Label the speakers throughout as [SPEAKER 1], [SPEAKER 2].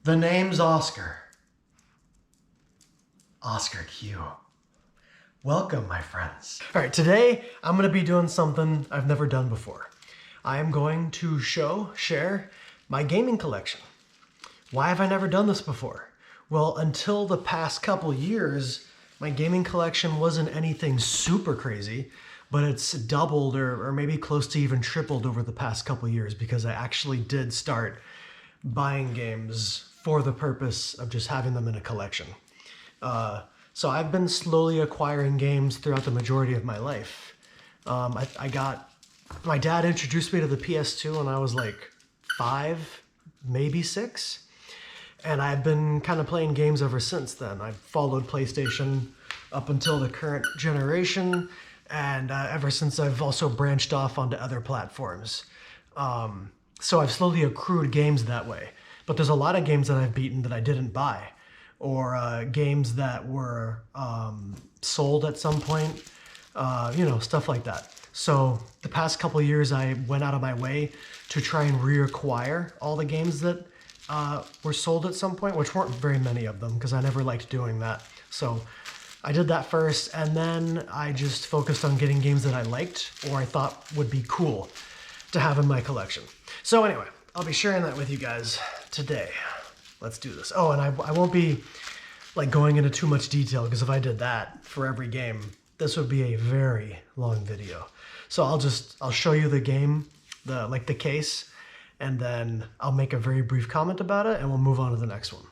[SPEAKER 1] The name's Oscar. Oscar Q. Welcome, my friends. All right, today I'm gonna be doing something I've never done before. I am going to share my gaming collection. Why have I never done this before? Well, until the past couple years, my gaming collection wasn't anything super crazy, but it's doubled or maybe close to even tripled over the past couple years because I actually did start buying games for the purpose of just having them in a collection. So I've been slowly acquiring games throughout the majority of my life. My dad introduced me to the PS2 when I was like 5, maybe 6. And I've been kind of playing games ever since then. I've followed PlayStation up until the current generation. And ever since I've also branched off onto other platforms. So I've slowly accrued games that way. But there's a lot of games that I've beaten that I didn't buy. Or games that were sold at some point, stuff like that. So the past couple of years, I went out of my way to try and reacquire all the games that were sold at some point, which weren't very many of them because I never liked doing that. So I did that first, and then I just focused on getting games that I liked or I thought would be cool to have in my collection. So anyway, I'll be sharing that with you guys today. Let's do this. Oh, and I won't be like going into too much detail because if I did that for every game, this would be a very long video. So I'll show you the game, the case, and then I'll make a very brief comment about it and we'll move on to the next one.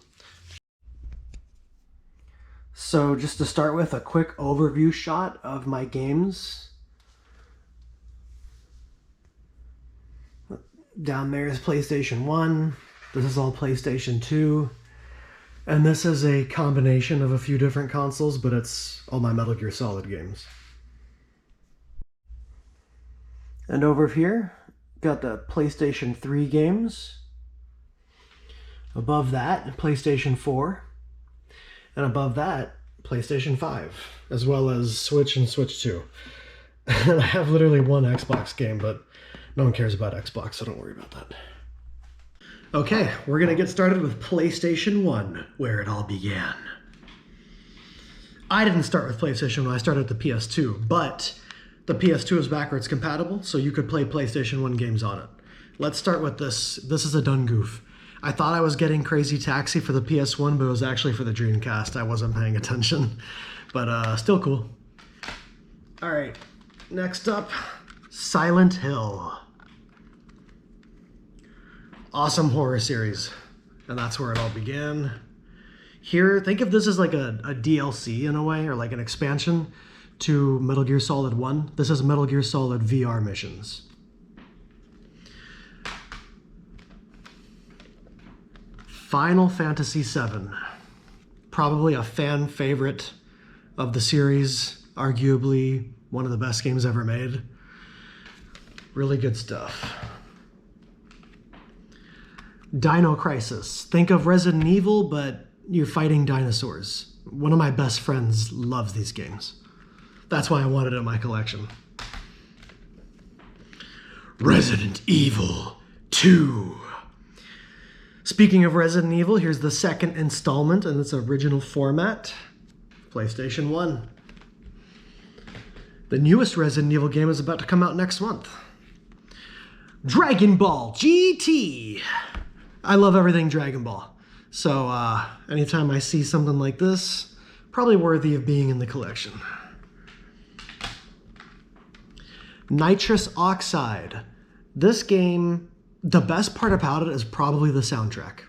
[SPEAKER 1] So just to start with, a quick overview shot of my games. Down there is PlayStation 1. This is all PlayStation 2. And this is a combination of a few different consoles, but it's all my Metal Gear Solid games. And over here, got the PlayStation 3 games. Above that, PlayStation 4. And above that, PlayStation 5, as well as Switch and Switch 2. And I have literally one Xbox game, but no one cares about Xbox, so don't worry about that. Okay, we're gonna get started with PlayStation 1, where it all began. I didn't start with PlayStation when I started with the PS2, but the PS2 is backwards compatible, so you could play PlayStation 1 games on it. Let's start with this. This is a done goof. I thought I was getting Crazy Taxi for the PS1, but it was actually for the Dreamcast. I wasn't paying attention, but still cool. All right, next up, Silent Hill. Awesome horror series, and that's where it all began. Here, think of this as like a DLC in a way, or like an expansion to Metal Gear Solid 1. This is Metal Gear Solid VR Missions. Final Fantasy VII, probably a fan favorite of the series, arguably one of the best games ever made. Really good stuff. Dino Crisis. Think of Resident Evil, but you're fighting dinosaurs. One of my best friends loves these games. That's why I wanted it in my collection. Resident Evil 2. Speaking of Resident Evil, here's the second installment in its original format. PlayStation 1. The newest Resident Evil game is about to come out next month. Dragon Ball GT. I love everything Dragon Ball. So anytime I see something like this, probably worthy of being in the collection. Nitrous Oxide. This game, the best part about it is probably the soundtrack.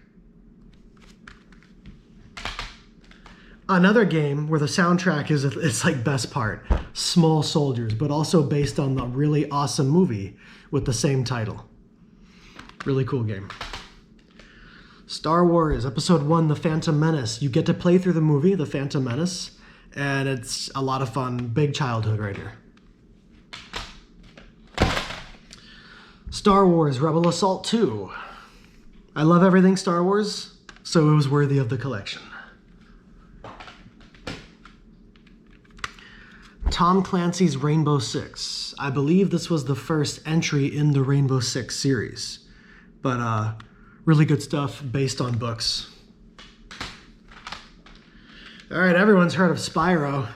[SPEAKER 1] Another game where the soundtrack is, it's like best part, Small Soldiers, but also based on the really awesome movie with the same title. Really cool game. Star Wars Episode 1, The Phantom Menace. You get to play through the movie, The Phantom Menace, and it's a lot of fun. Big childhood right here. Star Wars Rebel Assault 2. I love everything Star Wars, so it was worthy of the collection. Tom Clancy's Rainbow Six. I believe this was the first entry in the Rainbow Six series, but really good stuff based on books. All right, everyone's heard of Spyro.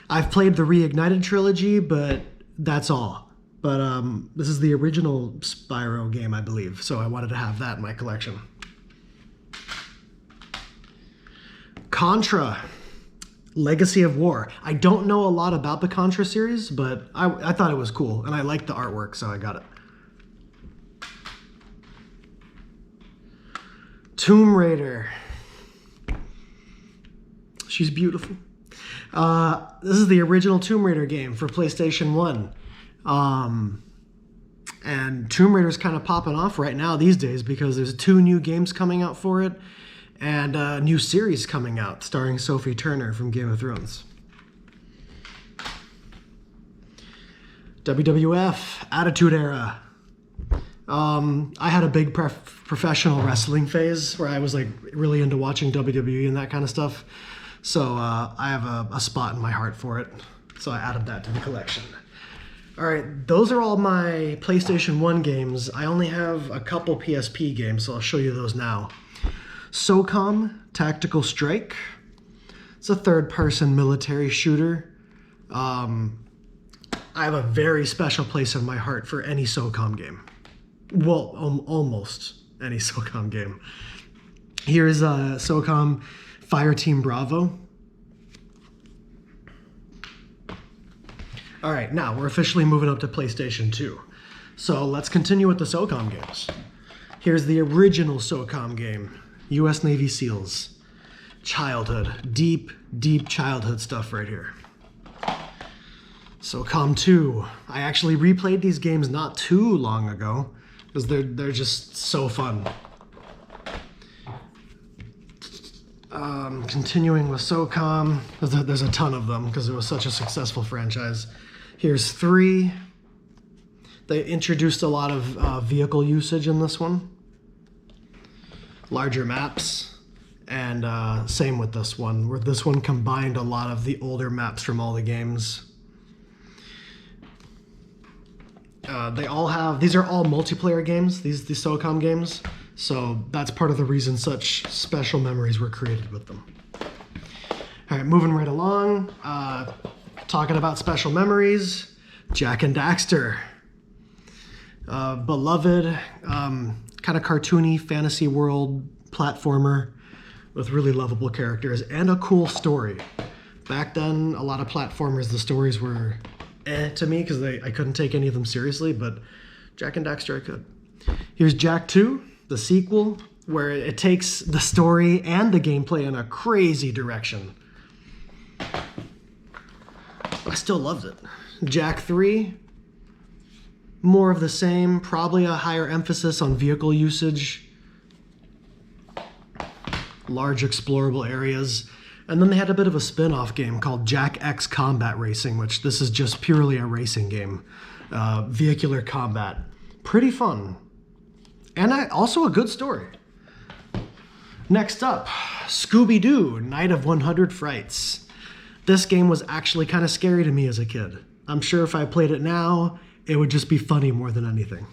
[SPEAKER 1] I've played the Reignited trilogy, but that's all. But this is the original Spyro game, I believe, so I wanted to have that in my collection. Contra, Legacy of War. I don't know a lot about the Contra series, but I thought it was cool, and I liked the artwork, so I got it. Tomb Raider. She's beautiful. This is the original Tomb Raider game for PlayStation 1. And Tomb Raider's kind of popping off right now these days because there's 2 new games coming out for it and a new series coming out starring Sophie Turner from Game of Thrones. WWF, Attitude Era. I had a big professional wrestling phase where I was like really into watching WWE and that kind of stuff. So I have a spot in my heart for it. So I added that to the collection. All right, those are all my PlayStation 1 games. I only have a couple PSP games, so I'll show you those now. SOCOM Tactical Strike. It's a third-person military shooter. I have a very special place in my heart for any SOCOM game. Well, almost any SOCOM game. Here's SOCOM Fireteam Bravo. All right, now we're officially moving up to PlayStation 2. So let's continue with the SOCOM games. Here's the original SOCOM game, US Navy SEALs. Childhood, deep, deep childhood stuff right here. SOCOM 2. I actually replayed these games not too long ago because they're just so fun. Continuing with SOCOM, there's a ton of them because it was such a successful franchise. Here's 3. They introduced a lot of vehicle usage in this one. Larger maps. And same with this one, where this one combined a lot of the older maps from all the games. They all have, these are all multiplayer games, these SOCOM games. So that's part of the reason such special memories were created with them. All right, moving right along. Talking about special memories, Jak and Daxter. Beloved, kind of cartoony fantasy world platformer with really lovable characters and a cool story. Back then, a lot of platformers, the stories were to me because I couldn't take any of them seriously, but Jak and Daxter I could. Here's Jak 2, the sequel, where it takes the story and the gameplay in a crazy direction. I still loved it. Jak 3, more of the same, probably a higher emphasis on vehicle usage, large explorable areas. And then they had a bit of a spin-off game called Jak X Combat Racing, which this is just purely a racing game. Vehicular combat. Pretty fun. And also a good story. Next up, Scooby-Doo, Night of 100 Frights. This game was actually kind of scary to me as a kid. I'm sure if I played it now, it would just be funny more than anything.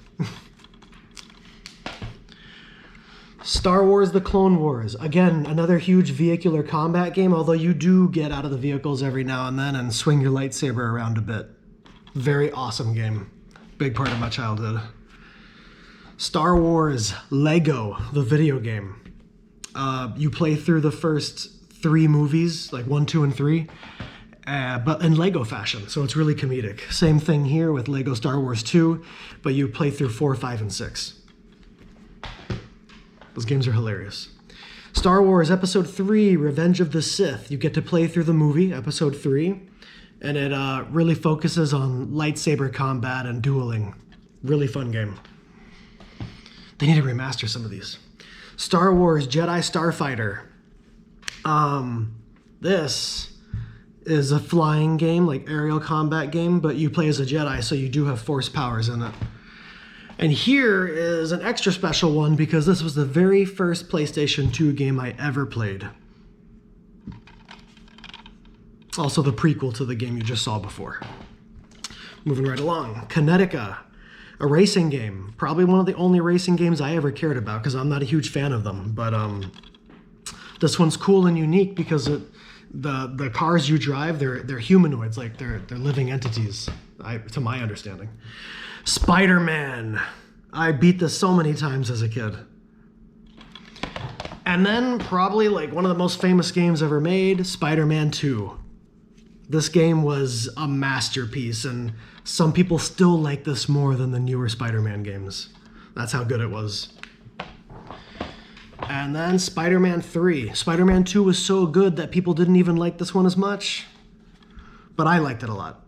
[SPEAKER 1] Star Wars The Clone Wars. Again, another huge vehicular combat game, although you do get out of the vehicles every now and then and swing your lightsaber around a bit. Very awesome game. Big part of my childhood. Star Wars Lego, the video game. You play through the first 3 movies, like 1, 2, and 3, but in Lego fashion, so it's really comedic. Same thing here with Lego Star Wars 2, but you play through 4, 5, and 6. Those games are hilarious. Star Wars Episode 3, Revenge of the Sith. You get to play through the movie, Episode 3, and it really focuses on lightsaber combat and dueling. Really fun game. They need to remaster some of these. Star Wars Jedi Starfighter. This is a flying game, like aerial combat game, but you play as a Jedi, so you do have force powers in it. And here is an extra special one because this was the very first PlayStation 2 game I ever played. Also the prequel to the game you just saw before. Moving right along, Kinetica, a racing game. Probably one of the only racing games I ever cared about because I'm not a huge fan of them, but this one's cool and unique because The cars you drive, they're humanoids, like they're living entities, to my understanding. Spider-Man. I beat this so many times as a kid. And then probably like one of the most famous games ever made, Spider-Man 2. This game was a masterpiece, and some people still like this more than the newer Spider-Man games. That's how good it was. And then Spider-Man 3. Spider-Man 2 was so good that people didn't even like this one as much, but I liked it a lot.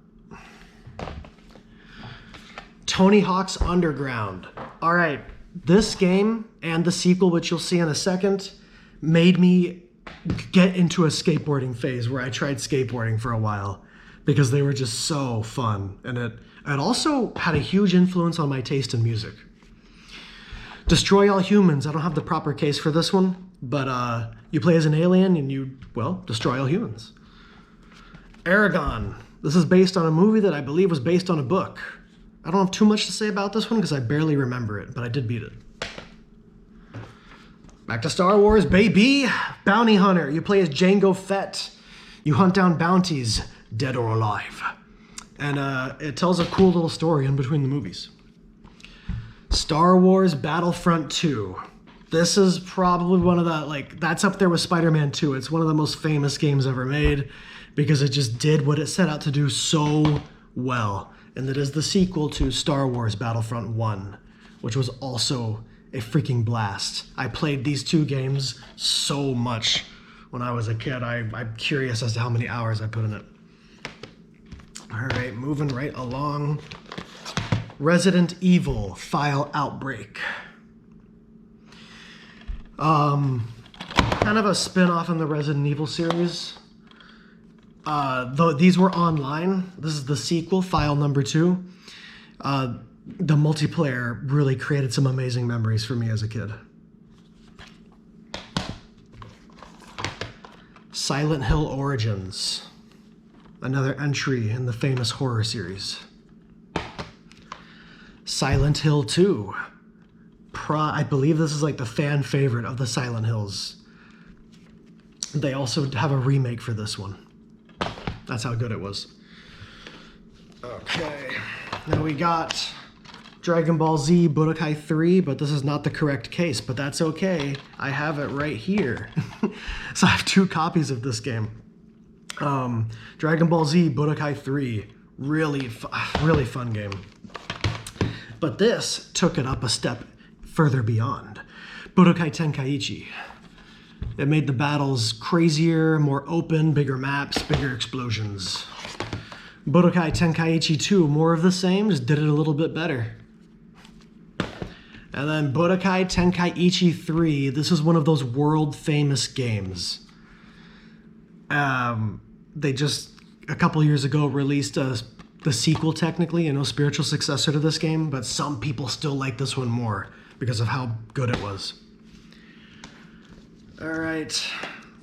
[SPEAKER 1] Tony Hawk's Underground. All right, this game and the sequel, which you'll see in a second, made me get into a skateboarding phase where I tried skateboarding for a while because they were just so fun. And it also had a huge influence on my taste in music. Destroy All Humans. I don't have the proper case for this one, but you play as an alien and you, well, destroy all humans. Aragon. This is based on a movie that I believe was based on a book. I don't have too much to say about this one because I barely remember it, but I did beat it. Back to Star Wars, baby! Bounty Hunter. You play as Jango Fett. You hunt down bounties, dead or alive. And it tells a cool little story in between the movies. Star Wars Battlefront 2. This is probably one of the, that's up there with Spider-Man 2. It's one of the most famous games ever made because it just did what it set out to do so well. And it is the sequel to Star Wars Battlefront 1, which was also a freaking blast. I played these two games so much when I was a kid. I'm curious as to how many hours I put in it. All right, moving right along. Resident Evil File Outbreak. Kind of a spin-off in the Resident Evil series. Though these were online. This is the sequel, File number 2. The multiplayer really created some amazing memories for me as a kid. Silent Hill Origins. Another entry in the famous horror series. Silent Hill 2. I believe this is like the fan favorite of the Silent Hills. They also have a remake for this one. That's how good it was. Okay. Now we got Dragon Ball Z Budokai 3, but this is not the correct case, but that's okay. I have it right here. So I have 2 copies of this game. Dragon Ball Z Budokai 3. Really fun game. But this took it up a step further beyond. Budokai Tenkaichi. It made the battles crazier, more open, bigger maps, bigger explosions. Budokai Tenkaichi 2, more of the same, just did it a little bit better. And then Budokai Tenkaichi 3, this is one of those world famous games. They just, a couple years ago, released the sequel technically, and no spiritual successor to this game, but some people still like this one more because of how good it was. All right,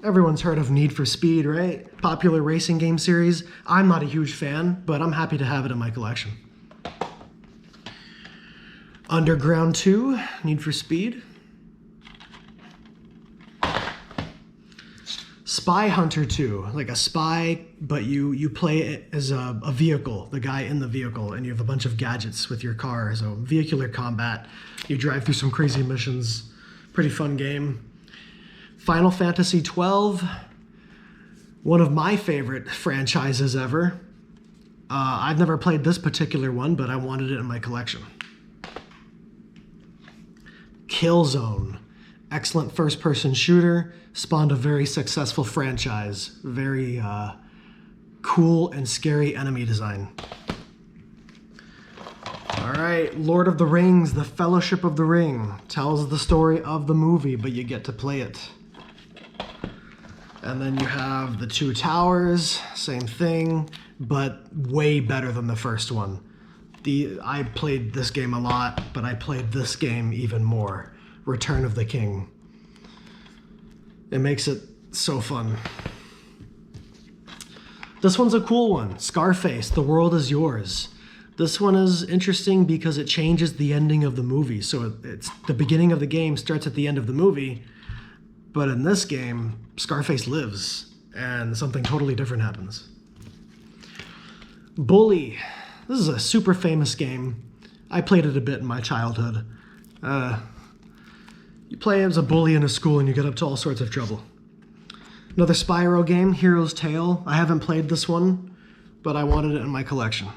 [SPEAKER 1] everyone's heard of Need for Speed, right? Popular racing game series. I'm not a huge fan, but I'm happy to have it in my collection. Underground 2, Need for Speed. Spy Hunter 2, like a spy, but you play it as a vehicle, the guy in the vehicle, and you have a bunch of gadgets with your car, so vehicular combat. You drive through some crazy missions. Pretty fun game. Final Fantasy XII, one of my favorite franchises ever. I've never played this particular one, but I wanted it in my collection. Killzone, excellent first-person shooter, spawned a very successful franchise. Very cool and scary enemy design. All right, Lord of the Rings, The Fellowship of the Ring. Tells the story of the movie, but you get to play it. And then you have The Two Towers, same thing, but way better than the first one. I played this game a lot, but I played this game even more. Return of the King. It makes it so fun. This one's a cool one. Scarface, The World Is Yours. This one is interesting because it changes the ending of the movie. So it's the beginning of the game starts at the end of the movie, but in this game, Scarface lives and something totally different happens. Bully. This is a super famous game. I played it a bit in my childhood. You play as a bully in a school and you get up to all sorts of trouble. Another Spyro game, Hero's Tale. I haven't played this one, but I wanted it in my collection.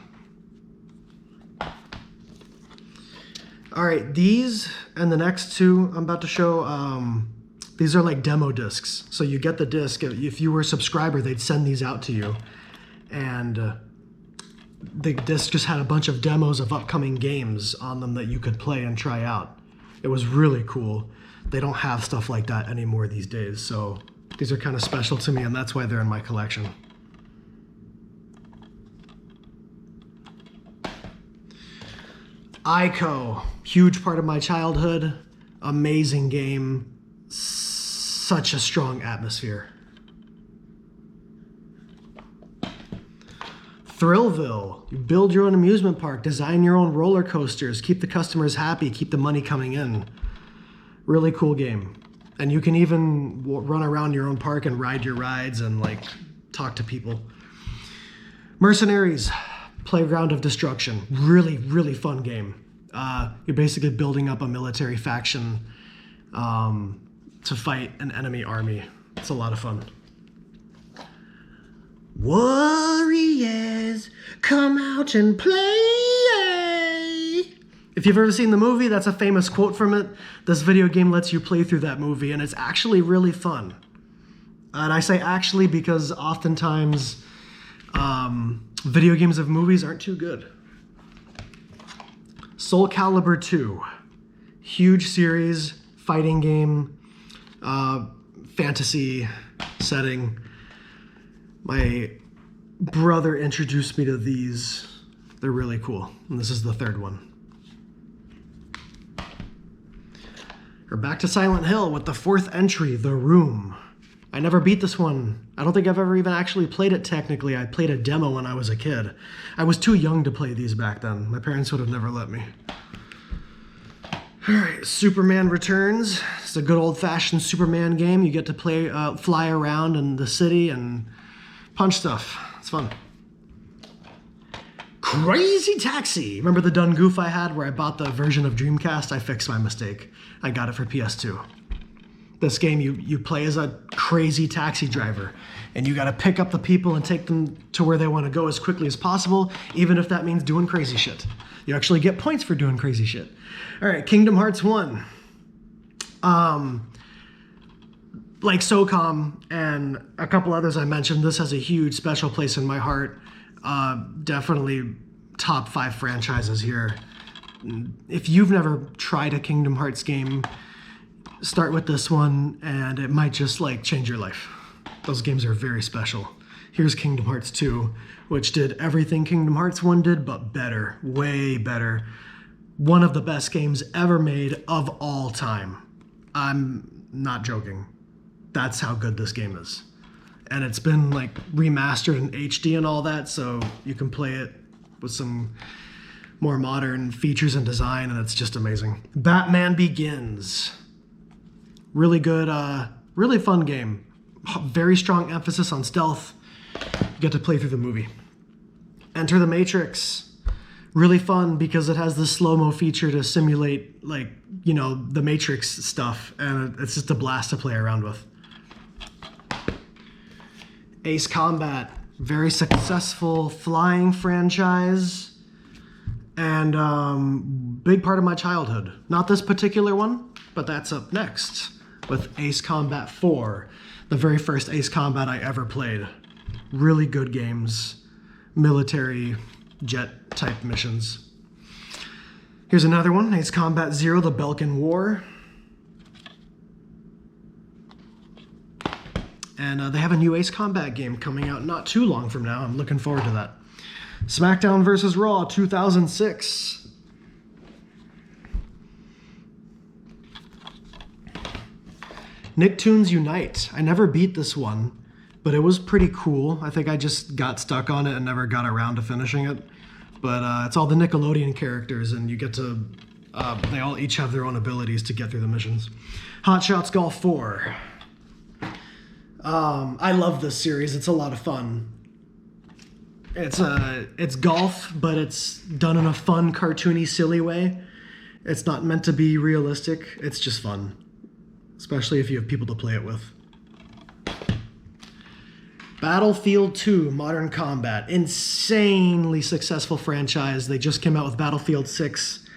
[SPEAKER 1] All right, these and the next two I'm about to show, these are like demo discs. So you get the disc, if you were a subscriber, they'd send these out to you. And the disc just had a bunch of demos of upcoming games on them that you could play and try out. It was really cool. They don't have stuff like that anymore these days, so these are kind of special to me, and that's why they're in my collection. Ico, huge part of my childhood, amazing game, such a strong atmosphere. Thrillville, you build your own amusement park, design your own roller coasters, keep the customers happy, keep the money coming in. Really cool game. And you can even run around your own park and ride your rides and like talk to people. Mercenaries, Playground of Destruction. Really, really fun game. You're basically building up a military faction to fight an enemy army. It's a lot of fun. Warriors, come out and play. If you've ever seen the movie, that's a famous quote from it. This video game lets you play through that movie, and it's actually really fun. And I say actually because oftentimes video games of movies aren't too good. Soul Calibur 2, huge series, fighting game, fantasy setting. My brother introduced me to these. They're really cool, and this is the third one. We're back to Silent Hill with the fourth entry, The Room. I never beat this one. I don't think I've ever even actually played it technically. I played a demo when I was a kid. I was too young to play these back then. My parents would have never let me. All right, Superman Returns. It's a good old-fashioned Superman game. You get to play, fly around in the city and punch stuff. It's fun. Crazy Taxi. Remember the done goof I had where I bought the version of Dreamcast? I fixed my mistake. I got it for PS2. This game, you play as a crazy taxi driver, and you got to pick up the people and take them to where they want to go as quickly as possible, even if that means doing crazy shit. You actually get points for doing crazy shit. All right, Kingdom Hearts 1. Like SOCOM and a couple others I mentioned, this has a huge special place in my heart. Definitely top 5 franchises here. If you've never tried a Kingdom Hearts game, start with this one and it might just like change your life. Those games are very special. Here's Kingdom Hearts 2, which did everything Kingdom Hearts 1 did, but better, way better. One of the best games ever made of all time. I'm not joking. That's how good this game is. And it's been like remastered in HD and all that, so you can play it with some more modern features and design, and it's just amazing. Batman Begins. Really good, really fun game. Very strong emphasis on stealth. You get to play through the movie. Enter the Matrix. Really fun because it has this slow-mo feature to simulate, like, you know, the Matrix stuff, and it's just a blast to play around with. Ace Combat, very successful flying franchise, and big part of my childhood. Not this particular one, but that's up next with Ace Combat 4, the very first Ace Combat I ever played. Really good games, military jet type missions. Here's another one, Ace Combat 0, the Belkan War. And they have a new Ace Combat game coming out not too long from now. I'm looking forward to that. SmackDown vs. Raw 2006. Nicktoons Unite. I never beat this one, but it was pretty cool. I think I just got stuck on it and never got around to finishing it. But it's all the Nickelodeon characters, and you get to... they all each have their own abilities to get through the missions. Hot Shots Golf 4. I love this series. It's a lot of fun. It's golf, but it's done in a fun, cartoony, silly way. It's not meant to be realistic. It's just fun, especially if you have people to play it with. Battlefield 2 Modern Combat. Insanely successful franchise. They just came out with Battlefield 6,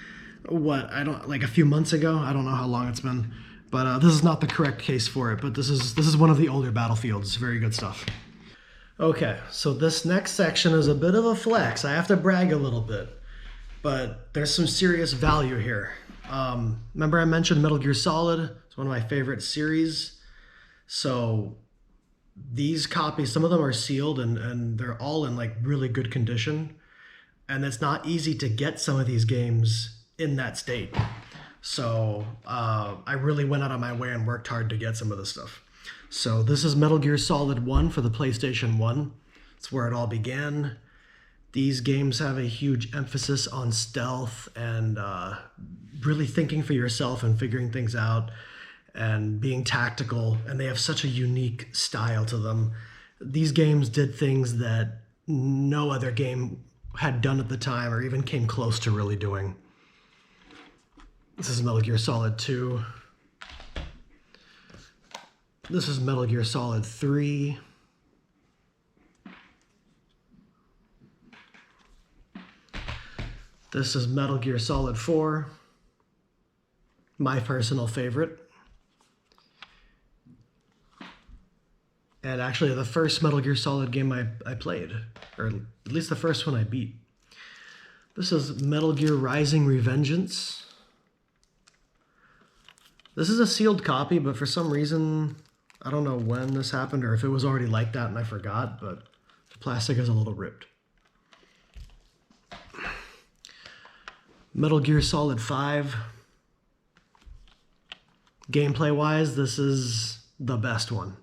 [SPEAKER 1] like a few months ago. I don't know how long it's been. But this is not the correct case for it, but this is one of the older Battlefields. Very good stuff. Okay, so this next section is a bit of a flex. I have to brag a little bit, but there's some serious value here. Remember I mentioned Metal Gear Solid? It's one of my favorite series. So these copies, some of them are sealed and they're all in like really good condition. And it's not easy to get some of these games in that state. So I really went out of my way and worked hard to get some of this stuff. So this is Metal Gear Solid 1 for the PlayStation 1. It's where it all began. These games have a huge emphasis on stealth and really thinking for yourself and figuring things out and being tactical. And they have such a unique style to them. These games did things that no other game had done at the time or even came close to really doing. This is Metal Gear Solid 2. This is Metal Gear Solid 3. This is Metal Gear Solid 4. My personal favorite. And actually the first Metal Gear Solid game I played. Or at least the first one I beat. This is Metal Gear Rising: Revengeance. This is a sealed copy, but for some reason, I don't know when this happened or if it was already like that and I forgot, but the plastic is a little ripped. Metal Gear Solid 5. Gameplay-wise, this is the best one.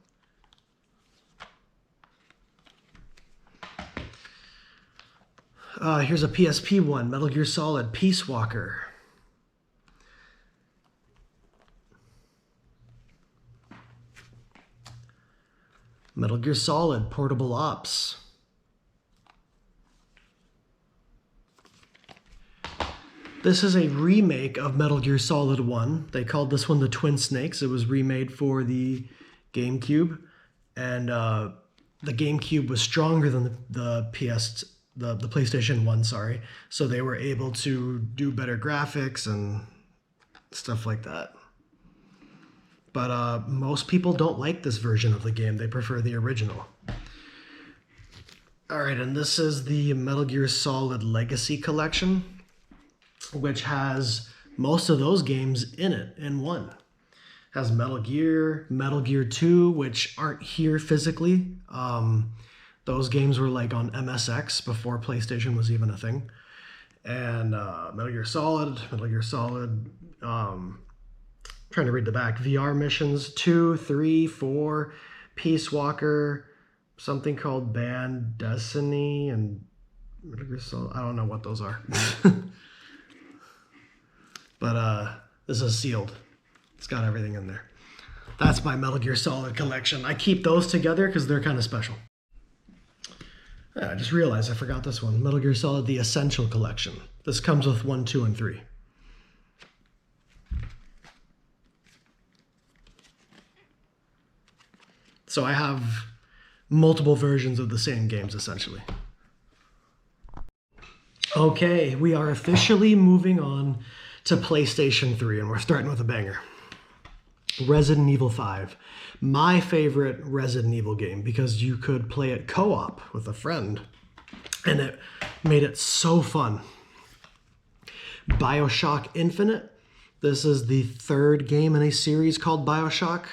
[SPEAKER 1] Here's a PSP one, Metal Gear Solid Peace Walker. Metal Gear Solid Portable Ops. This is a remake of Metal Gear Solid 1. They called this one the Twin Snakes. It was remade for the GameCube. And the GameCube was stronger than the PlayStation 1, sorry. So they were able to do better graphics and stuff like that. But most people don't like this version of the game. They prefer the original. All right, and this is the Metal Gear Solid Legacy Collection, which has most of those games in it in one. It has Metal Gear 2, which aren't here physically. Those games were like on MSX before PlayStation was even a thing. And Metal Gear Solid, trying to read the back. VR Missions 2, 3, 4, Peace Walker, something called Band Destiny, and Metal Gear Solid. I don't know what those are. But this is sealed. It's got everything in there. That's my Metal Gear Solid collection. I keep those together because they're kind of special. Yeah, I just realized I forgot this one. Metal Gear Solid The Essential Collection. This comes with 1, 2, and 3. So I have multiple versions of the same games, essentially. Okay, we are officially moving on to PlayStation 3, and we're starting with a banger. Resident Evil 5. My favorite Resident Evil game, because you could play it co-op with a friend, and it made it so fun. BioShock Infinite. This is the third game in a series called BioShock.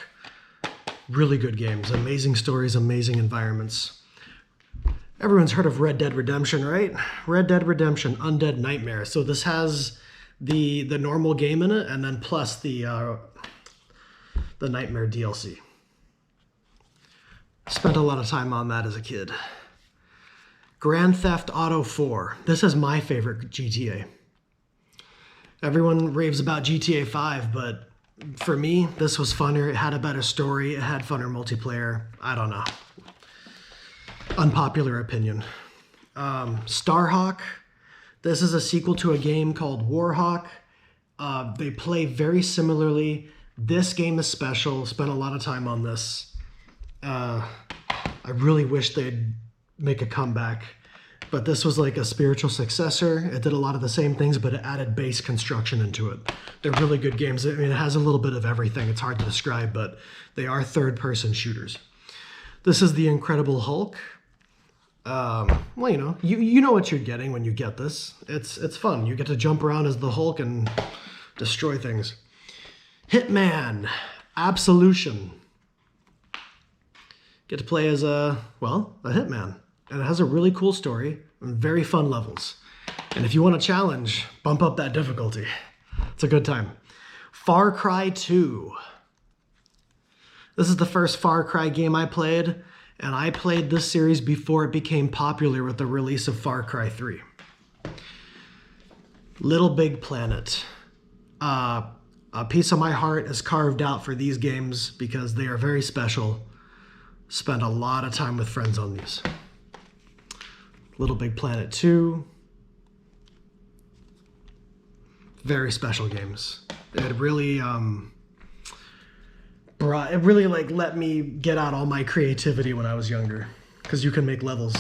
[SPEAKER 1] Really good games, amazing stories, amazing environments. Everyone's heard of Red Dead Redemption, right? Red Dead Redemption, Undead Nightmare. So this has the normal game in it, and then plus the Nightmare DLC. Spent a lot of time on that as a kid. Grand Theft Auto 4. This is my favorite GTA. Everyone raves about GTA 5, but For me, this was funner. It had a better story. It had funner multiplayer. I don't know. Unpopular opinion. Starhawk. This is a sequel to a game called Warhawk. They play very similarly. This game is special. Spent a lot of time on this. I really wish they'd make a comeback. But this was like a spiritual successor. It did a lot of the same things, but it added base construction into it. They're really good games. I mean, it has a little bit of everything. It's hard to describe, but they are third-person shooters. This is the Incredible Hulk. Well, you know, you know what you're getting when you get this. It's fun. You get to jump around as the Hulk and destroy things. Hitman Absolution. Get to play as a hitman. And it has a really cool story and very fun levels. And if you want a challenge, bump up that difficulty. It's a good time. Far Cry 2. This is the first Far Cry game I played, and I played this series before it became popular with the release of Far Cry 3. Little Big Planet. A piece of my heart is carved out for these games because they are very special. Spent a lot of time with friends on these. Little Big Planet 2. Very special games. It really let me get out all my creativity when I was younger, because you can make levels.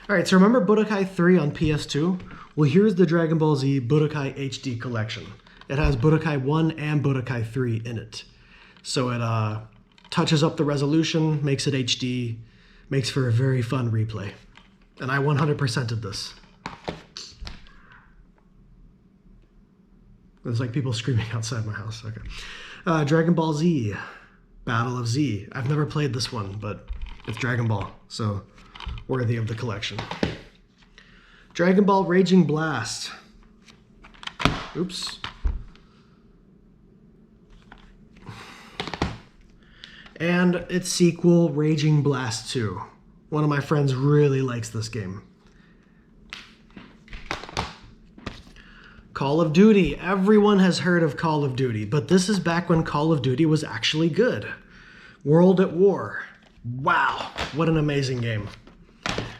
[SPEAKER 1] All right, so remember Budokai 3 on PS2? Well, here's the Dragon Ball Z Budokai HD collection. It has Budokai 1 and Budokai 3 in it. So it touches up the resolution, makes it HD, makes for a very fun replay. And I 100%ed this. There's like people screaming outside my house. Okay. Dragon Ball Z, Battle of Z. I've never played this one, but it's Dragon Ball, so worthy of the collection. Dragon Ball Raging Blast. Oops. And its sequel, Raging Blast 2. One of my friends really likes this game. Call of Duty. Everyone has heard of Call of Duty, but this is back when Call of Duty was actually good. World at War. Wow, what an amazing game.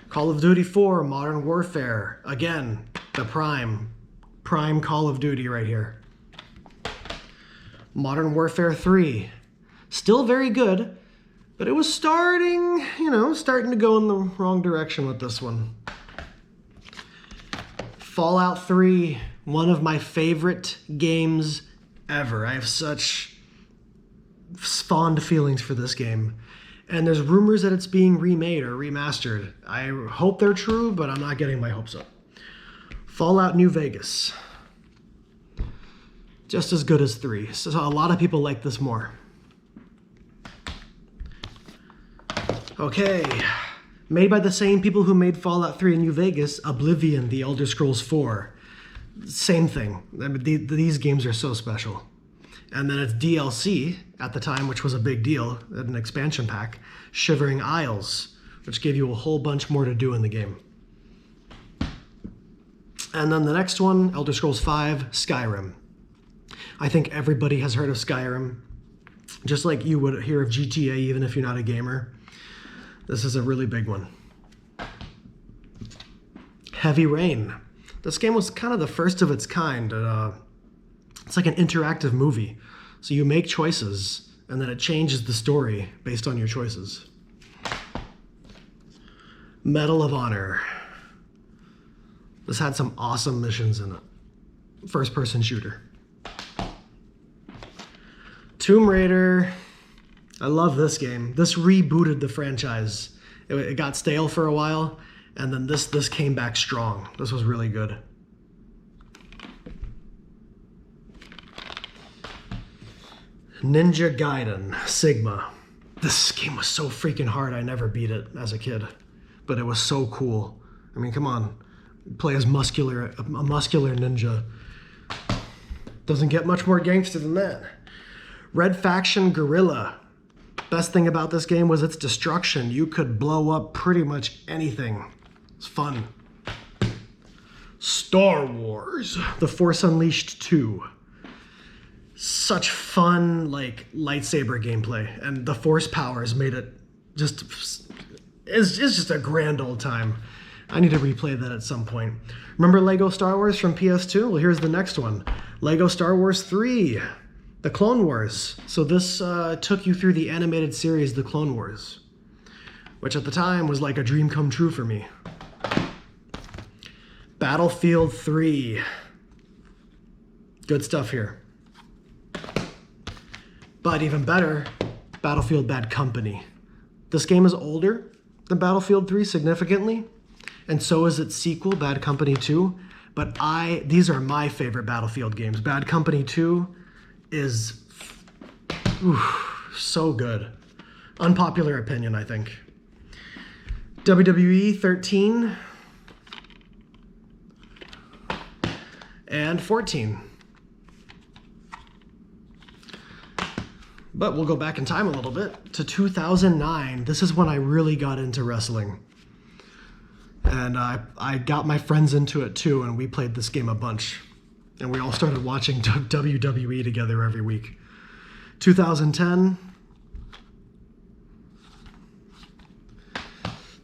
[SPEAKER 1] Call of Duty 4, Modern Warfare. Again, the prime Call of Duty right here. Modern Warfare 3. Still very good. But it was starting to go in the wrong direction with this one. Fallout 3, one of my favorite games ever. I have such fond feelings for this game. And there's rumors that it's being remade or remastered. I hope they're true, but I'm not getting my hopes up. Fallout New Vegas. Just as good as 3. So a lot of people like this more. Okay, made by the same people who made Fallout 3 in New Vegas, Oblivion, The Elder Scrolls 4. Same thing. I mean, these games are so special. And then it's DLC at the time, which was a big deal, an expansion pack, Shivering Isles, which gave you a whole bunch more to do in the game. And then the next one, Elder Scrolls 5, Skyrim. I think everybody has heard of Skyrim, just like you would hear of GTA even if you're not a gamer. This is a really big one. Heavy Rain. This game was kind of the first of its kind. It's like an interactive movie. So you make choices, and then it changes the story based on your choices. Medal of Honor. This had some awesome missions in it. First-person shooter. Tomb Raider. I love this game. This rebooted the franchise. It got stale for a while, and then this came back strong. This was really good. Ninja Gaiden Sigma. This game was so freaking hard, I never beat it as a kid. But it was so cool. I mean, come on. Play as a muscular ninja. Doesn't get much more gangster than that. Red Faction Guerrilla. Best thing about this game was its destruction. You could blow up pretty much anything. It's fun. Star Wars: The Force Unleashed 2. such fun, like, lightsaber gameplay, and the force powers made it just, it's just a grand old time. I need to replay that at some point. Remember Lego Star Wars from PS2? Well, here's the next one. Lego Star Wars 3, The Clone Wars. So this took you through the animated series, The Clone Wars, which at the time was like a dream come true for me. Battlefield 3. Good stuff here. But even better, Battlefield Bad Company. This game is older than Battlefield 3 significantly, and so is its sequel, Bad Company 2. But these are my favorite Battlefield games. Bad Company 2 is so good. Unpopular opinion, I think. WWE 13 and 14. But we'll go back in time a little bit to 2009. This is when I really got into wrestling. And I got my friends into it too, and we played this game a bunch. And we all started watching WWE together every week. 2010.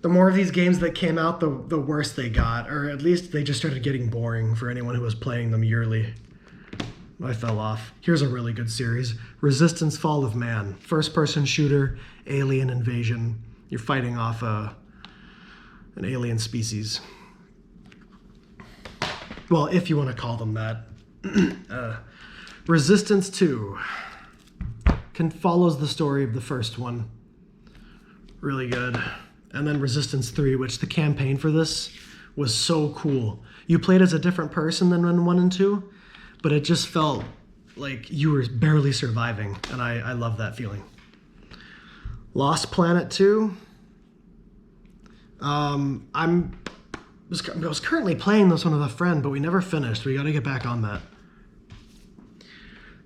[SPEAKER 1] The more of these games that came out, the worse they got. Or at least they just started getting boring for anyone who was playing them yearly. I fell off. Here's a really good series. Resistance: Fall of Man. First-person shooter, alien invasion. You're fighting off an alien species. Well, if you want to call them that. Resistance 2 follows the story of the first one. Really good. And then Resistance 3, which the campaign for this was so cool. You played as a different person than in 1 and 2, but it just felt like you were barely surviving, and I love that feeling. Lost Planet 2. I was currently playing this one with a friend, but we never finished. We got to get back on that.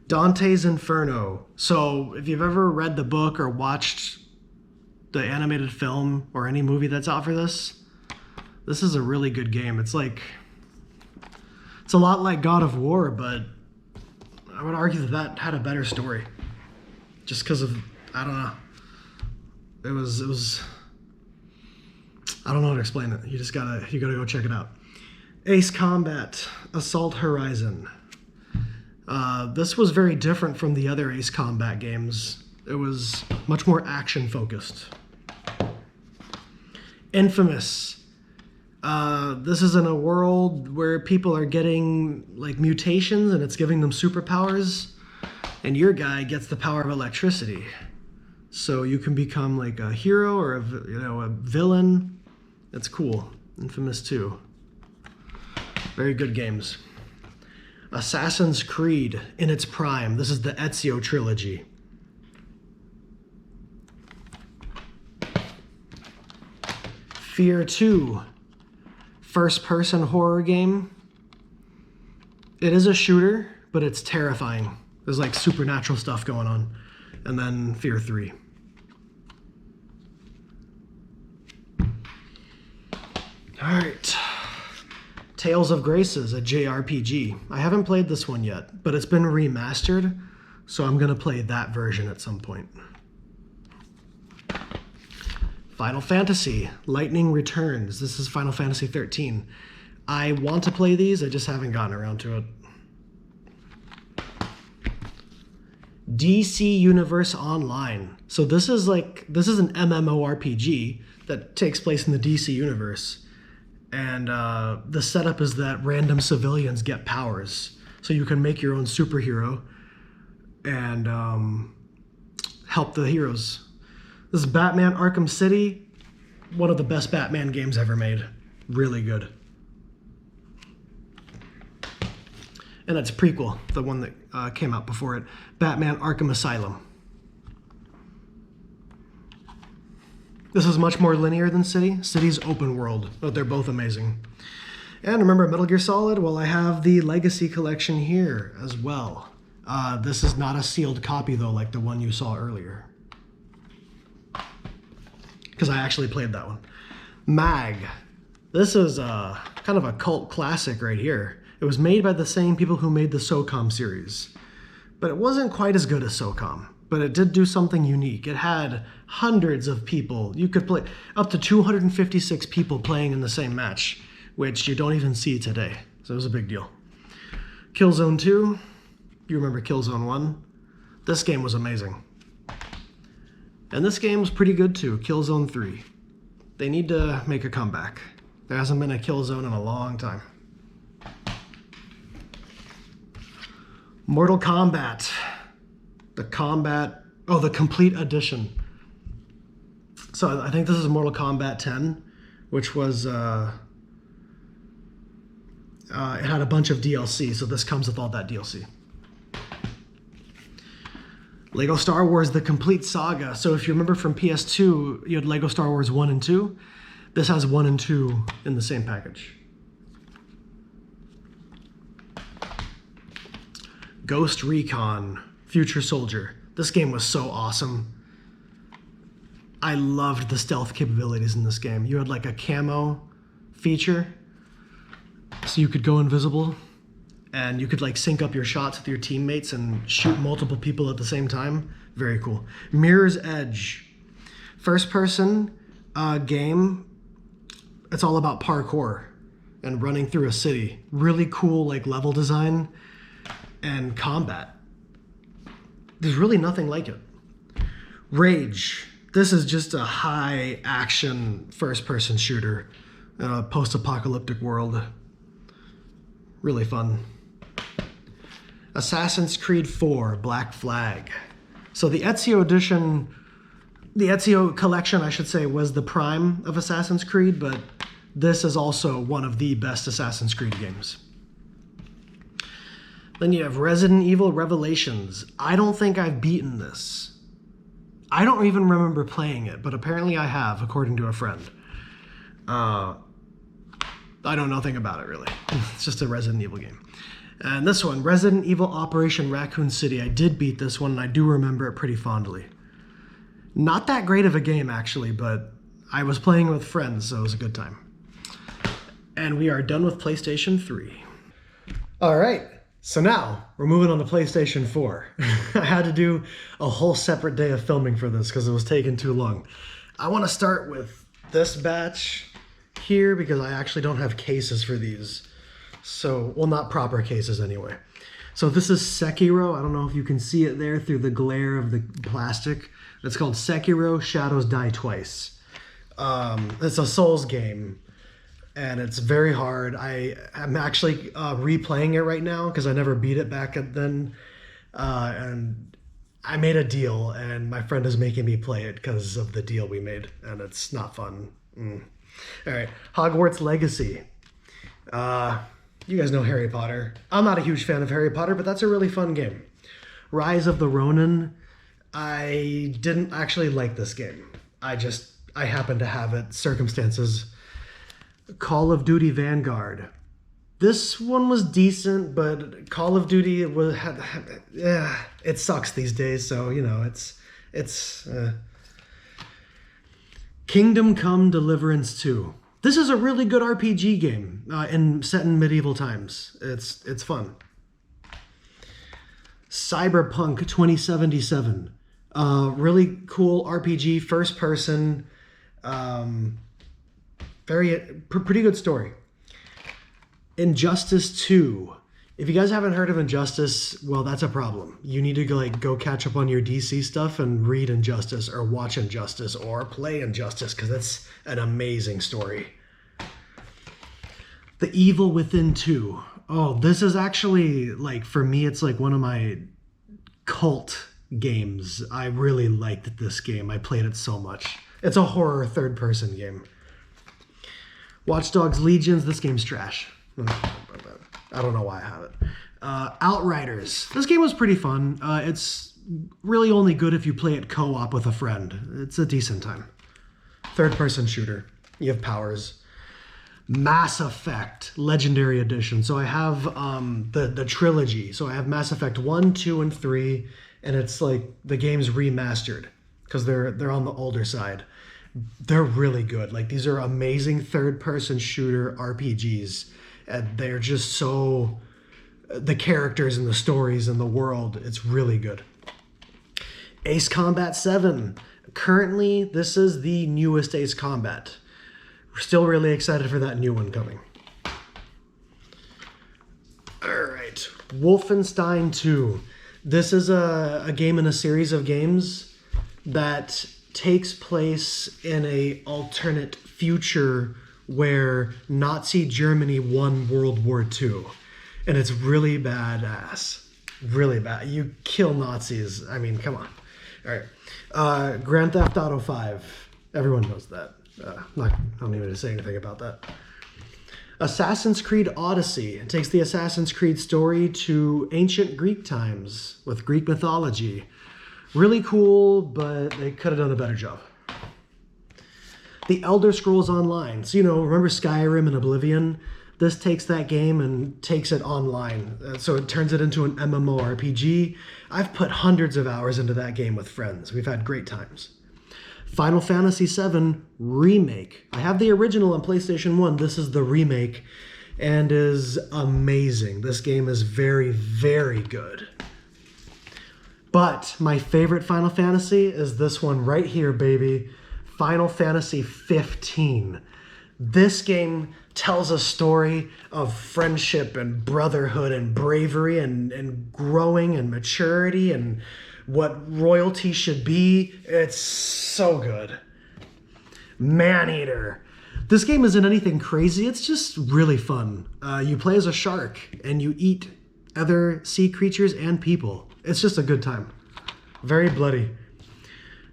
[SPEAKER 1] Dante's Inferno. So if you've ever read the book or watched the animated film or any movie that's out for this is a really good game. It's a lot like God of War, but I would argue that had a better story. Just because of, I don't know. It was I don't know how to explain it. You gotta go check it out. Ace Combat, Assault Horizon. This was very different from the other Ace Combat games. It was much more action focused. Infamous. This is in a world where people are getting like mutations and it's giving them superpowers, and your guy gets the power of electricity. So you can become like a hero or a villain. It's cool. Infamous 2. Very good games. Assassin's Creed in its prime. This is the Ezio trilogy. Fear 2. First-person horror game. It is a shooter, but it's terrifying. There's like supernatural stuff going on. And then Fear 3. All right. Tales of Graces, a JRPG. I haven't played this one yet, but it's been remastered, so I'm going to play that version at some point. Final Fantasy, Lightning Returns. This is Final Fantasy 13. I want to play these, I just haven't gotten around to it. DC Universe Online. So this is an MMORPG that takes place in the DC Universe. And the setup is that random civilians get powers. So you can make your own superhero and help the heroes. This is Batman Arkham City. One of the best Batman games ever made. Really good. And it's prequel, the one that came out before it. Batman Arkham Asylum. This is much more linear than City. City's open world, but they're both amazing. And remember Metal Gear Solid? Well, I have the Legacy Collection here as well. This is not a sealed copy, though, like the one you saw earlier. Because I actually played that one. MAG. This is kind of a cult classic right here. It was made by the same people who made the SOCOM series. but it wasn't quite as good as SOCOM. But it did do something unique. It had hundreds of people. You could play up to 256 people playing in the same match, which you don't even see today. So it was a big deal. Killzone 2, you remember Killzone 1? This game was amazing. And this game was pretty good too, Killzone 3. They need to make a comeback. There hasn't been a Killzone in a long time. Mortal Kombat. The Complete Edition. So I think this is Mortal Kombat 10, which was, it had a bunch of DLC, so this comes with all that DLC. Lego Star Wars The Complete Saga. So if you remember from PS2, you had Lego Star Wars 1 and 2. This has 1 and 2 in the same package. Ghost Recon Future Soldier. This game was so awesome. I loved the stealth capabilities in this game. You had like a camo feature, so you could go invisible, and you could like sync up your shots with your teammates and shoot multiple people at the same time. Very cool. Mirror's Edge. First person game. It's all about parkour and running through a city. Really cool like level design and combat. There's really nothing like it. Rage. This is just a high action first person shooter in a post-apocalyptic world. Really fun. Assassin's Creed 4 Black Flag. So the Ezio edition, the Ezio collection, I should say, was the prime of Assassin's Creed, but this is also one of the best Assassin's Creed games. Then you have Resident Evil Revelations. I don't think I've beaten this. I don't even remember playing it, but apparently I have, according to a friend. I know nothing about it, really. It's just a Resident Evil game. And this one, Resident Evil Operation Raccoon City. I did beat this one, and I do remember it pretty fondly. Not that great of a game, actually, but I was playing with friends, so it was a good time. And we are done with PlayStation 3. All right. So now, we're moving on to PlayStation 4. I had to do a whole separate day of filming for this because it was taking too long. I want to start with this batch here because I actually don't have cases for these. So, well, not proper cases anyway. So this is Sekiro. I don't know if you can see it there through the glare of the plastic. It's called Sekiro Shadows Die Twice. It's a Souls game. And it's very hard. I'm actually replaying it right now because I never beat it back then. And I made a deal, and my friend is making me play it because of the deal we made, and it's not fun. All right, Hogwarts Legacy. You guys know Harry Potter. I'm not a huge fan of Harry Potter, but that's a really fun game. Rise of the Ronin. I didn't actually like this game. I happened to have it. Circumstances. Call of Duty Vanguard. This one was decent, but Call of Duty it sucks these days. So you know it's Kingdom Come Deliverance 2. This is a really good RPG game set in medieval times. It's fun. Cyberpunk 2077. Really cool RPG, first person. Pretty good story. Injustice 2. If you guys haven't heard of Injustice, well, that's a problem. You need to go catch up on your DC stuff and read Injustice or watch Injustice or play Injustice because it's an amazing story. The Evil Within 2. Oh, this is actually, for me, it's one of my cult games. I really liked this game. I played it so much. It's a horror third-person game. Watch Dogs Legions. This game's trash. I don't know why I have it. Outriders. This game was pretty fun. It's really only good if you play it co-op with a friend. It's a decent time. Third-person shooter. You have powers. Mass Effect Legendary Edition. So I have the trilogy. So I have Mass Effect 1, 2, and 3, and it's the game's remastered because they're on the older side. They're really good. These are amazing third-person shooter RPGs, and they're just so the characters and the stories and the world. It's really good. Ace Combat 7. Currently, this is the newest Ace Combat. We're still really excited for that new one coming. Alright, Wolfenstein 2. This is a game in a series of games that takes place in a alternate future where Nazi Germany won World War II. And it's really badass. Really bad. You kill Nazis. I mean, come on. All right. Grand Theft Auto 5. Everyone knows that. I don't need to say anything about that. Assassin's Creed Odyssey. It takes the Assassin's Creed story to ancient Greek times with Greek mythology. Really cool, but they could have done a better job. The Elder Scrolls Online. So, remember Skyrim and Oblivion? This takes that game and takes it online. So it turns it into an MMORPG. I've put hundreds of hours into that game with friends. We've had great times. Final Fantasy VII Remake. I have the original on PlayStation 1. This is the remake and is amazing. This game is very, very good. But my favorite Final Fantasy is this one right here, baby. Final Fantasy 15. This game tells a story of friendship and brotherhood and bravery and growing and maturity and what royalty should be. It's so good. Maneater. This game isn't anything crazy. It's just really fun. You play as a shark and you eat other sea creatures and people. It's just a good time. Very bloody.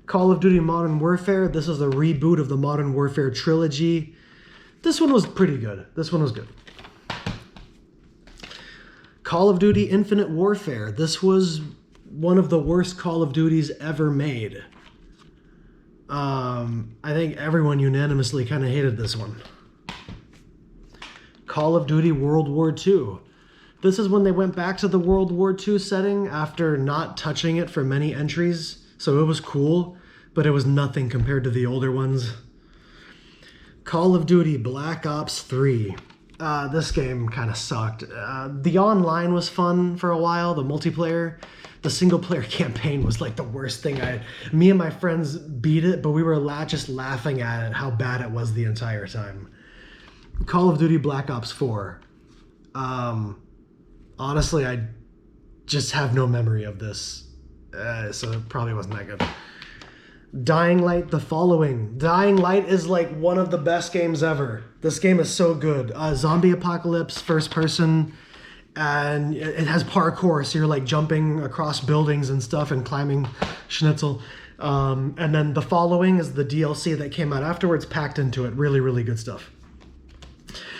[SPEAKER 1] Call of Duty Modern Warfare. This is a reboot of the Modern Warfare trilogy. This one was pretty good. This one was good. Call of Duty Infinite Warfare. This was one of the worst Call of Duties ever made. I think everyone unanimously kind of hated this one. Call of Duty World War II. This is when they went back to the World War II setting after not touching it for many entries. So it was cool, but it was nothing compared to the older ones. Call of Duty Black Ops 3. This game kind of sucked. The online was fun for a while, the multiplayer. The single player campaign was like the worst thing me and my friends beat it, but we were just laughing at it, how bad it was the entire time. Call of Duty Black Ops 4. Honestly, I just have no memory of this, so it probably wasn't that good. Dying Light: The Following. Dying Light is like one of the best games ever. This game is so good. Zombie apocalypse, first person, and it has parkour, so you're like jumping across buildings and stuff and climbing schnitzel. And then The Following is the DLC that came out afterwards, packed into it. Really, really good stuff.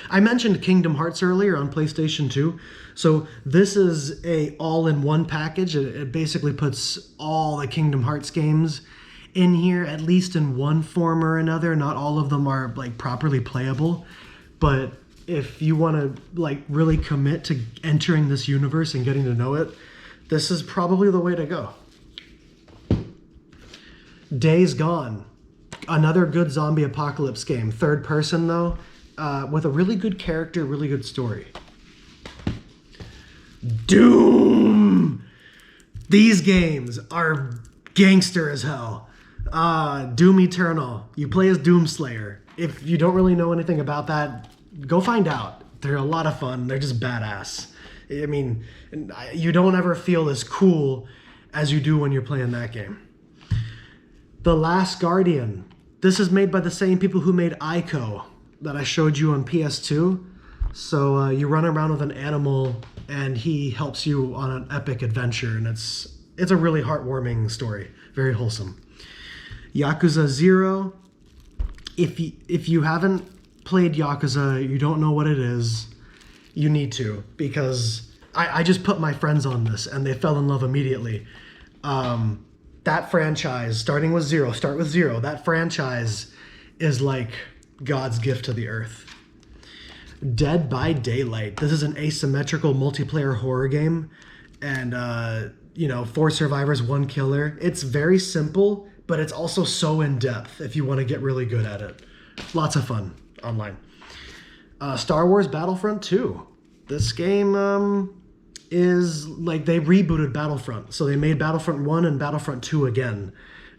[SPEAKER 1] I mentioned Kingdom Hearts earlier on PlayStation 2. So this is a all-in-one package. It basically puts all the Kingdom Hearts games in here, at least in one form or another. Not all of them are like properly playable, but if you want to like really commit to entering this universe and getting to know it, this is probably the way to go. Days Gone. Another good zombie apocalypse game. Third person though, with a really good character, really good story. Doom! These games are gangster as hell. Doom Eternal. You play as Doomslayer. If you don't really know anything about that, go find out. They're a lot of fun. They're just badass. I mean, you don't ever feel as cool as you do when you're playing that game. The Last Guardian. This is made by the same people who made Ico that I showed you on PS2. So you run around with an animal and he helps you on an epic adventure, and it's a really heartwarming story. Very wholesome. Yakuza 0. If you haven't played Yakuza, you don't know what it is, you need to, because I just put my friends on this and they fell in love immediately. That franchise, start with zero. That franchise is like God's gift to the earth. Dead by Daylight. This is an asymmetrical multiplayer horror game, and 4 survivors, 1 killer. It's very simple, but it's also so in-depth if you want to get really good at it. Lots of fun online. Star Wars Battlefront 2. This game, is like they rebooted Battlefront. So they made Battlefront 1 and Battlefront 2 again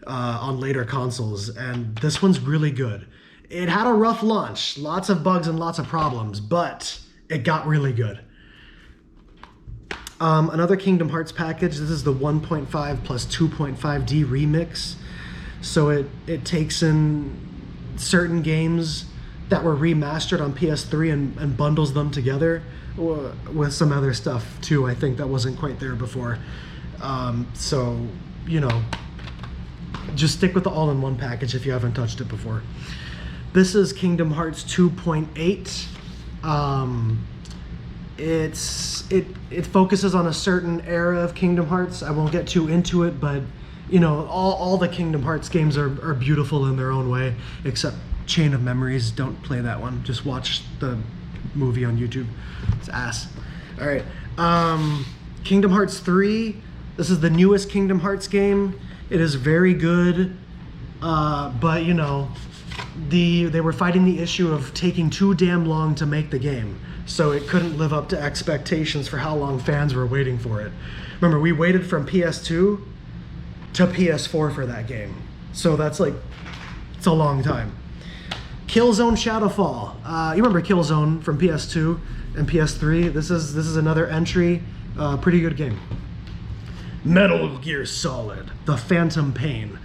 [SPEAKER 1] on later consoles, and this one's really good. It had a rough launch, lots of bugs and lots of problems, but it got really good. Another Kingdom Hearts package. This is the 1.5 plus 2.5D remix. So it takes in certain games that were remastered on PS3 and bundles them together with some other stuff too, I think, that wasn't quite there before. So, you know, just stick with the all-in-one package if you haven't touched it before. This is Kingdom Hearts 2.8. It focuses on a certain era of Kingdom Hearts. I won't get too into it, but you know, all the Kingdom Hearts games are beautiful in their own way, except Chain of Memories. Don't play that one. Just watch the movie on YouTube. It's ass. All right. Kingdom Hearts 3. This is the newest Kingdom Hearts game. It is very good, but you know, they were fighting the issue of taking too damn long to make the game, so it couldn't live up to expectations for how long fans were waiting for it. Remember, we waited from PS2 to PS4 for that game, so that's like, it's a long time. Killzone Shadowfall. You remember Killzone from PS2 and PS3? This is another entry. Pretty good game. Metal Gear Solid: The Phantom Pain.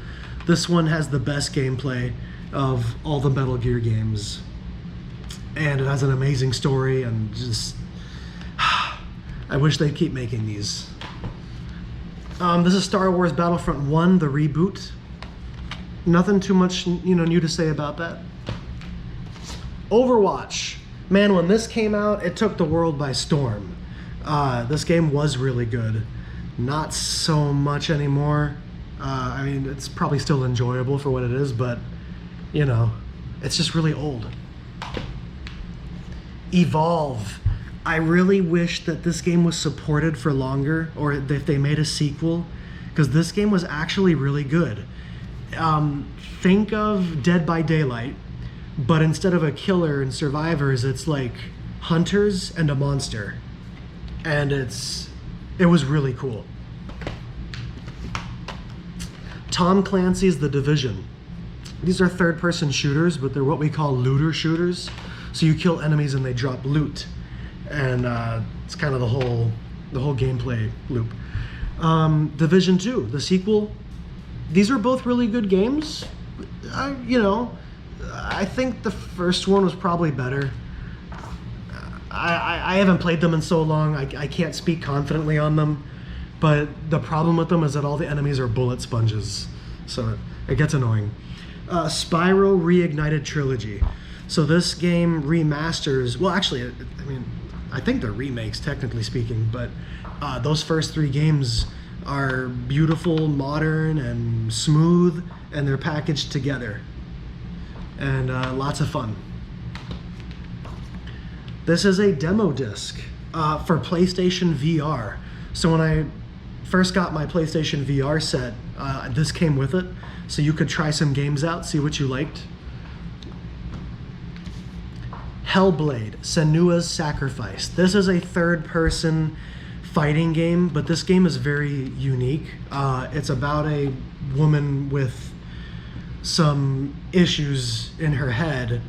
[SPEAKER 1] This one has the best gameplay of all the Metal Gear games, and it has an amazing story, and just I wish they'd keep making these. This is Star Wars Battlefront 1, the reboot. Nothing too much, you know, new to say about that. Overwatch. Man, when this came out, it took the world by storm. This game was really good. Not so much anymore. I mean, it's probably still enjoyable for what it is, but, you know, it's just really old. Evolve. I really wish that this game was supported for longer, or if they made a sequel, because this game was actually really good. Think of Dead by Daylight, but instead of a killer and survivors, it's like hunters and a monster. And it was really cool. Tom Clancy's The Division. These are third-person shooters, but they're what we call looter shooters. So you kill enemies and they drop loot, and it's kind of the whole gameplay loop. Division 2, the sequel. These are both really good games. You know, I think the first one was probably better. I haven't played them in so long, I can't speak confidently on them, but the problem with them is that all the enemies are bullet sponges, so it gets annoying. Spyro Reignited Trilogy. So this game remasters, well actually, I mean, I think they're remakes technically speaking, but those first 3 games are beautiful, modern, and smooth, and they're packaged together, and lots of fun. This is a demo disc for PlayStation VR. So when I first got my PlayStation VR set, this came with it, so you could try some games out, see what you liked. Hellblade: Senua's Sacrifice. This is a third-person fighting game, but this game is very unique. It's about a woman with some issues in her head,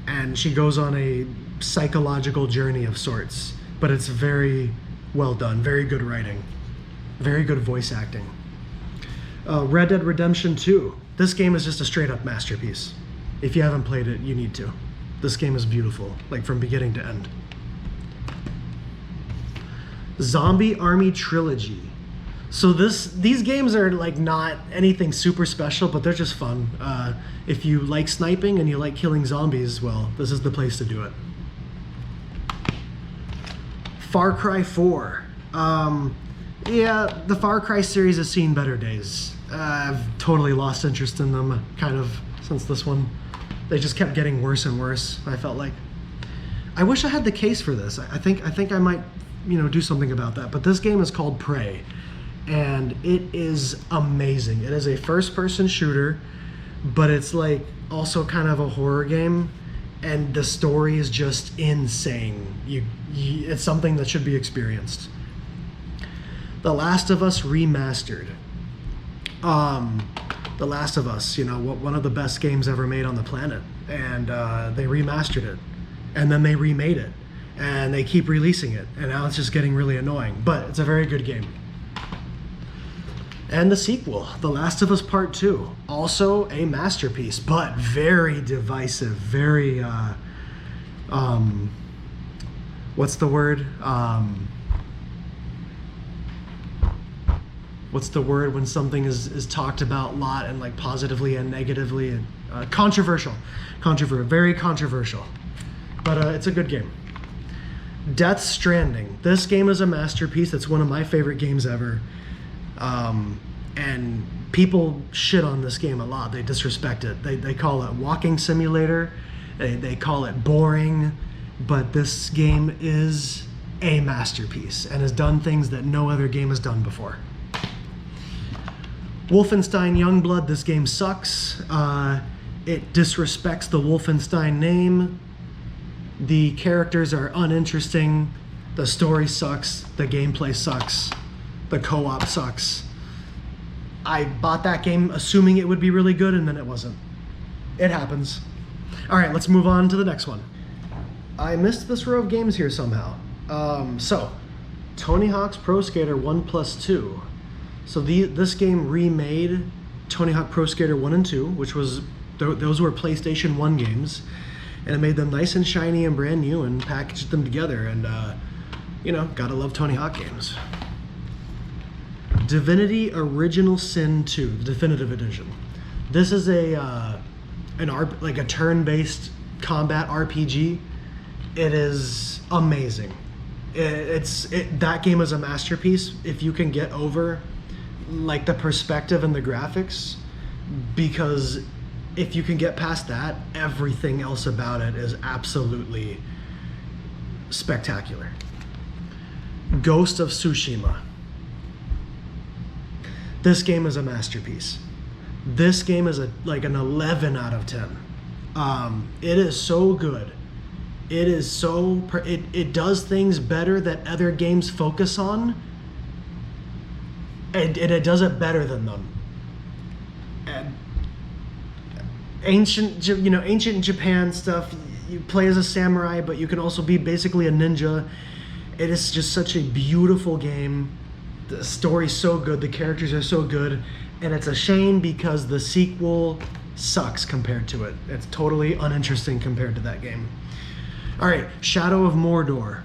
[SPEAKER 1] and she goes on a psychological journey of sorts, but it's very well done, very good writing, very good voice acting. Red Dead Redemption 2. This game is just a straight-up masterpiece. If you haven't played it, you need to. This game is beautiful, like from beginning to end. Zombie Army Trilogy. So these games are like not anything super special, but they're just fun. If you like sniping and you like killing zombies, well, this is the place to do it. Far Cry 4. Yeah, the Far Cry series has seen better days. I've totally lost interest in them, kind of, since this one. They just kept getting worse and worse, I felt like. I wish I had the case for this. I think I might, you know, do something about that. But this game is called Prey, and it is amazing. It is a first-person shooter, but it's like also kind of a horror game, and the story is just insane. It's something that should be experienced. The Last of Us Remastered. The Last of Us, one of the best games ever made on the planet. And they remastered it. And then they remade it. And they keep releasing it. And now it's just getting really annoying. But it's a very good game. And the sequel, The Last of Us Part 2. Also a masterpiece, but very divisive. Very, what's the word? What's the word when something is talked about a lot and like positively and negatively? Controversial. Very controversial. But it's a good game. Death Stranding. This game is a masterpiece. It's one of my favorite games ever. And people shit on this game a lot. They disrespect it. They call it walking simulator. They call it boring. But this game is a masterpiece and has done things that no other game has done before. Wolfenstein Youngblood, this game sucks. It disrespects the Wolfenstein name. The characters are uninteresting. The story sucks. The gameplay sucks. The co-op sucks. I bought that game assuming it would be really good, and then it wasn't. It happens. All right, let's move on to the next one. I missed this row of games here somehow. So, Tony Hawk's Pro Skater 1+2. So this game remade Tony Hawk Pro Skater 1 and 2, which was, those were PlayStation 1 games, and it made them nice and shiny and brand new and packaged them together, and gotta love Tony Hawk games. Divinity Original Sin 2, the definitive edition. This is a turn-based combat RPG. It is amazing. That game is a masterpiece if you can get over like the perspective and the graphics, because if you can get past that, everything else about it is absolutely spectacular. Ghost of Tsushima. This game is a masterpiece. This game is like an 11 out of 10. It is so good. It is so it does things better that other games focus on, and it does it better than them. And ancient Japan stuff. You play as a samurai, but you can also be basically a ninja. It is just such a beautiful game. The story's so good, the characters are so good, and it's a shame because the sequel sucks compared to it. It's totally uninteresting compared to that game. All right, Shadow of Mordor,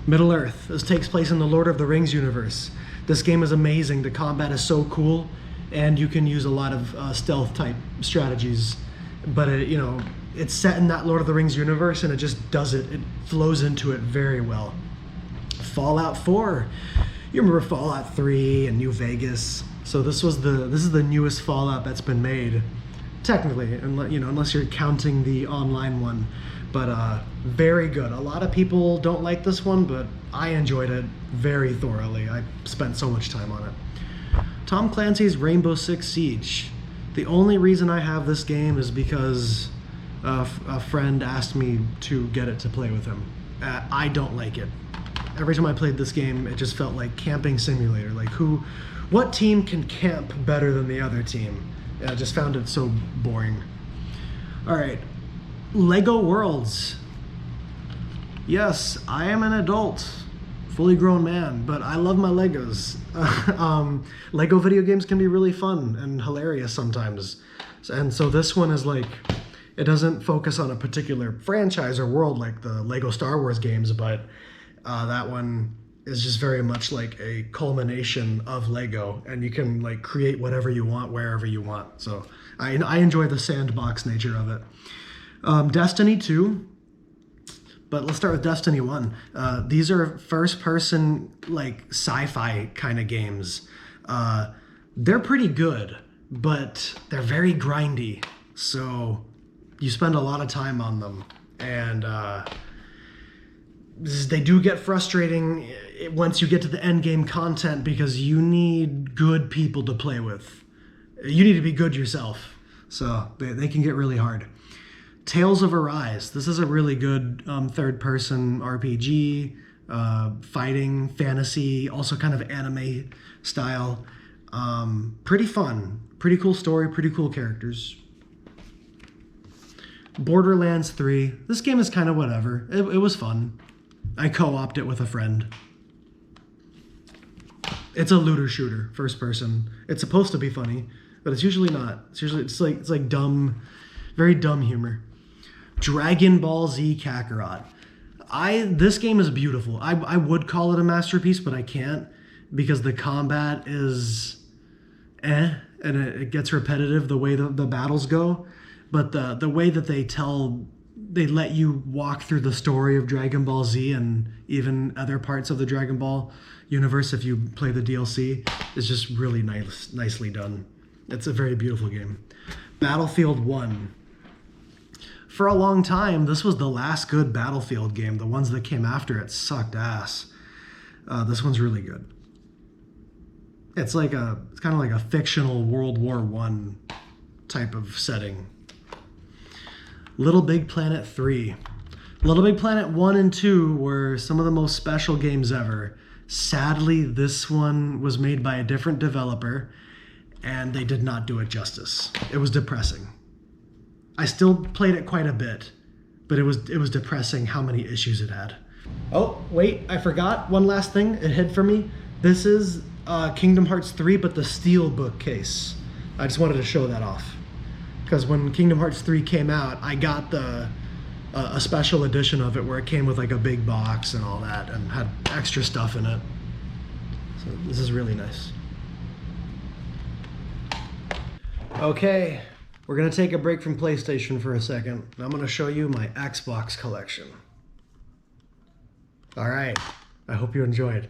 [SPEAKER 1] Middle Earth. This takes place in the Lord of the Rings universe. This game is amazing. The combat is so cool, and you can use a lot of stealth type strategies. But it's set in that Lord of the Rings universe, and it just does it. It flows into it very well. Fallout 4. You remember Fallout 3 and New Vegas. So this is the newest Fallout that's been made, technically, unless you're counting the online one. But very good. A lot of people don't like this one, but I enjoyed it very thoroughly. I spent so much time on it. Tom Clancy's Rainbow Six Siege. The only reason I have this game is because a friend asked me to get it to play with him. I don't like it. Every time I played this game, it just felt like camping simulator. Like what team can camp better than the other team? I just found it so boring. All right, Lego Worlds. Yes, I am an adult, fully grown man, but I love my Legos. Lego video games can be really fun and hilarious sometimes. And so this one is like, it doesn't focus on a particular franchise or world like the Lego Star Wars games, but that one is just very much like a culmination of Lego, and you can like create whatever you want wherever you want. So I enjoy the sandbox nature of it. Destiny 2, but let's start with Destiny 1. These are first-person like sci-fi kind of games. They're pretty good, but they're very grindy, so you spend a lot of time on them, and they do get frustrating once you get to the end game content, because you need good people to play with. You need to be good yourself, so they can get really hard. Tales of Arise. This is a really good third-person RPG. fighting, fantasy, also kind of anime style. Pretty fun, pretty cool story, pretty cool characters. Borderlands 3. This game is kind of whatever. It was fun. I co-opted it with a friend. It's a looter shooter, first person. It's supposed to be funny, but it's usually not. It's like dumb, very dumb humor. Dragon Ball Z Kakarot. This game is beautiful. I would call it a masterpiece, but I can't because the combat is and it gets repetitive the way the battles go. But the way that they let you walk through the story of Dragon Ball Z and even other parts of the Dragon Ball universe if you play the DLC is just really nicely done. It's a very beautiful game. Battlefield 1. For a long time, this was the last good Battlefield game. The ones that came after it sucked ass. This one's really good. It's kind of like a fictional World War I type of setting. Little Big Planet 3. Little Big Planet 1 and 2 were some of the most special games ever. Sadly, this one was made by a different developer, and they did not do it justice. It was depressing. I still played it quite a bit, but it was depressing how many issues it had. Oh, wait, I forgot one last thing. It hid from me. This is Kingdom Hearts 3, but the Steelbook case. I just wanted to show that off. Because when Kingdom Hearts 3 came out, I got a special edition of it where it came with like a big box and all that and had extra stuff in it. So this is really nice. Okay, we're gonna take a break from PlayStation for a second. I'm gonna show you my Xbox collection. All right, I hope you enjoyed.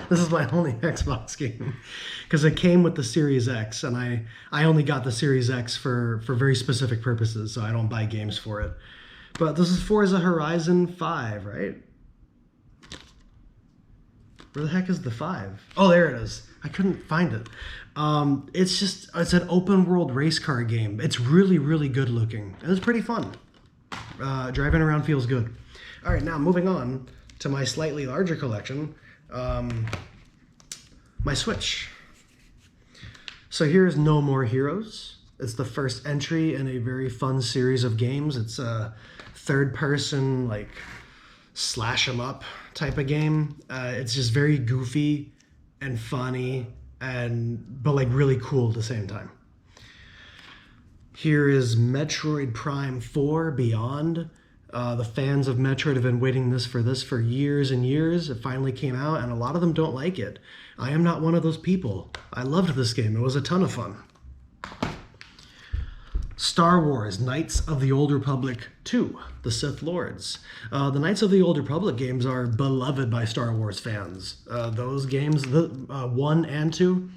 [SPEAKER 1] This is my only Xbox game because it came with the Series X, and I only got the Series X for very specific purposes, so I don't buy games for it. But this is Forza Horizon 5, right? Where the heck is the 5? Oh, there it is. I couldn't find it. It's an open world race car game. It's really, really good looking. And it's pretty fun. Driving around feels good. All right, now moving on to my slightly larger collection, my Switch. So here's No More Heroes. It's the first entry in a very fun series of games. It's a third-person, like, slash-em-up type of game. It's just very goofy and funny, but like really cool at the same time. Here is Metroid Prime 4 Beyond. The fans of Metroid have been waiting for this for years and years. It finally came out, and a lot of them don't like it. I am not one of those people. I loved this game. It was a ton of fun. Star Wars Knights of the Old Republic 2, The Sith Lords. The Knights of the Old Republic games are beloved by Star Wars fans. Those games, 1 and 2,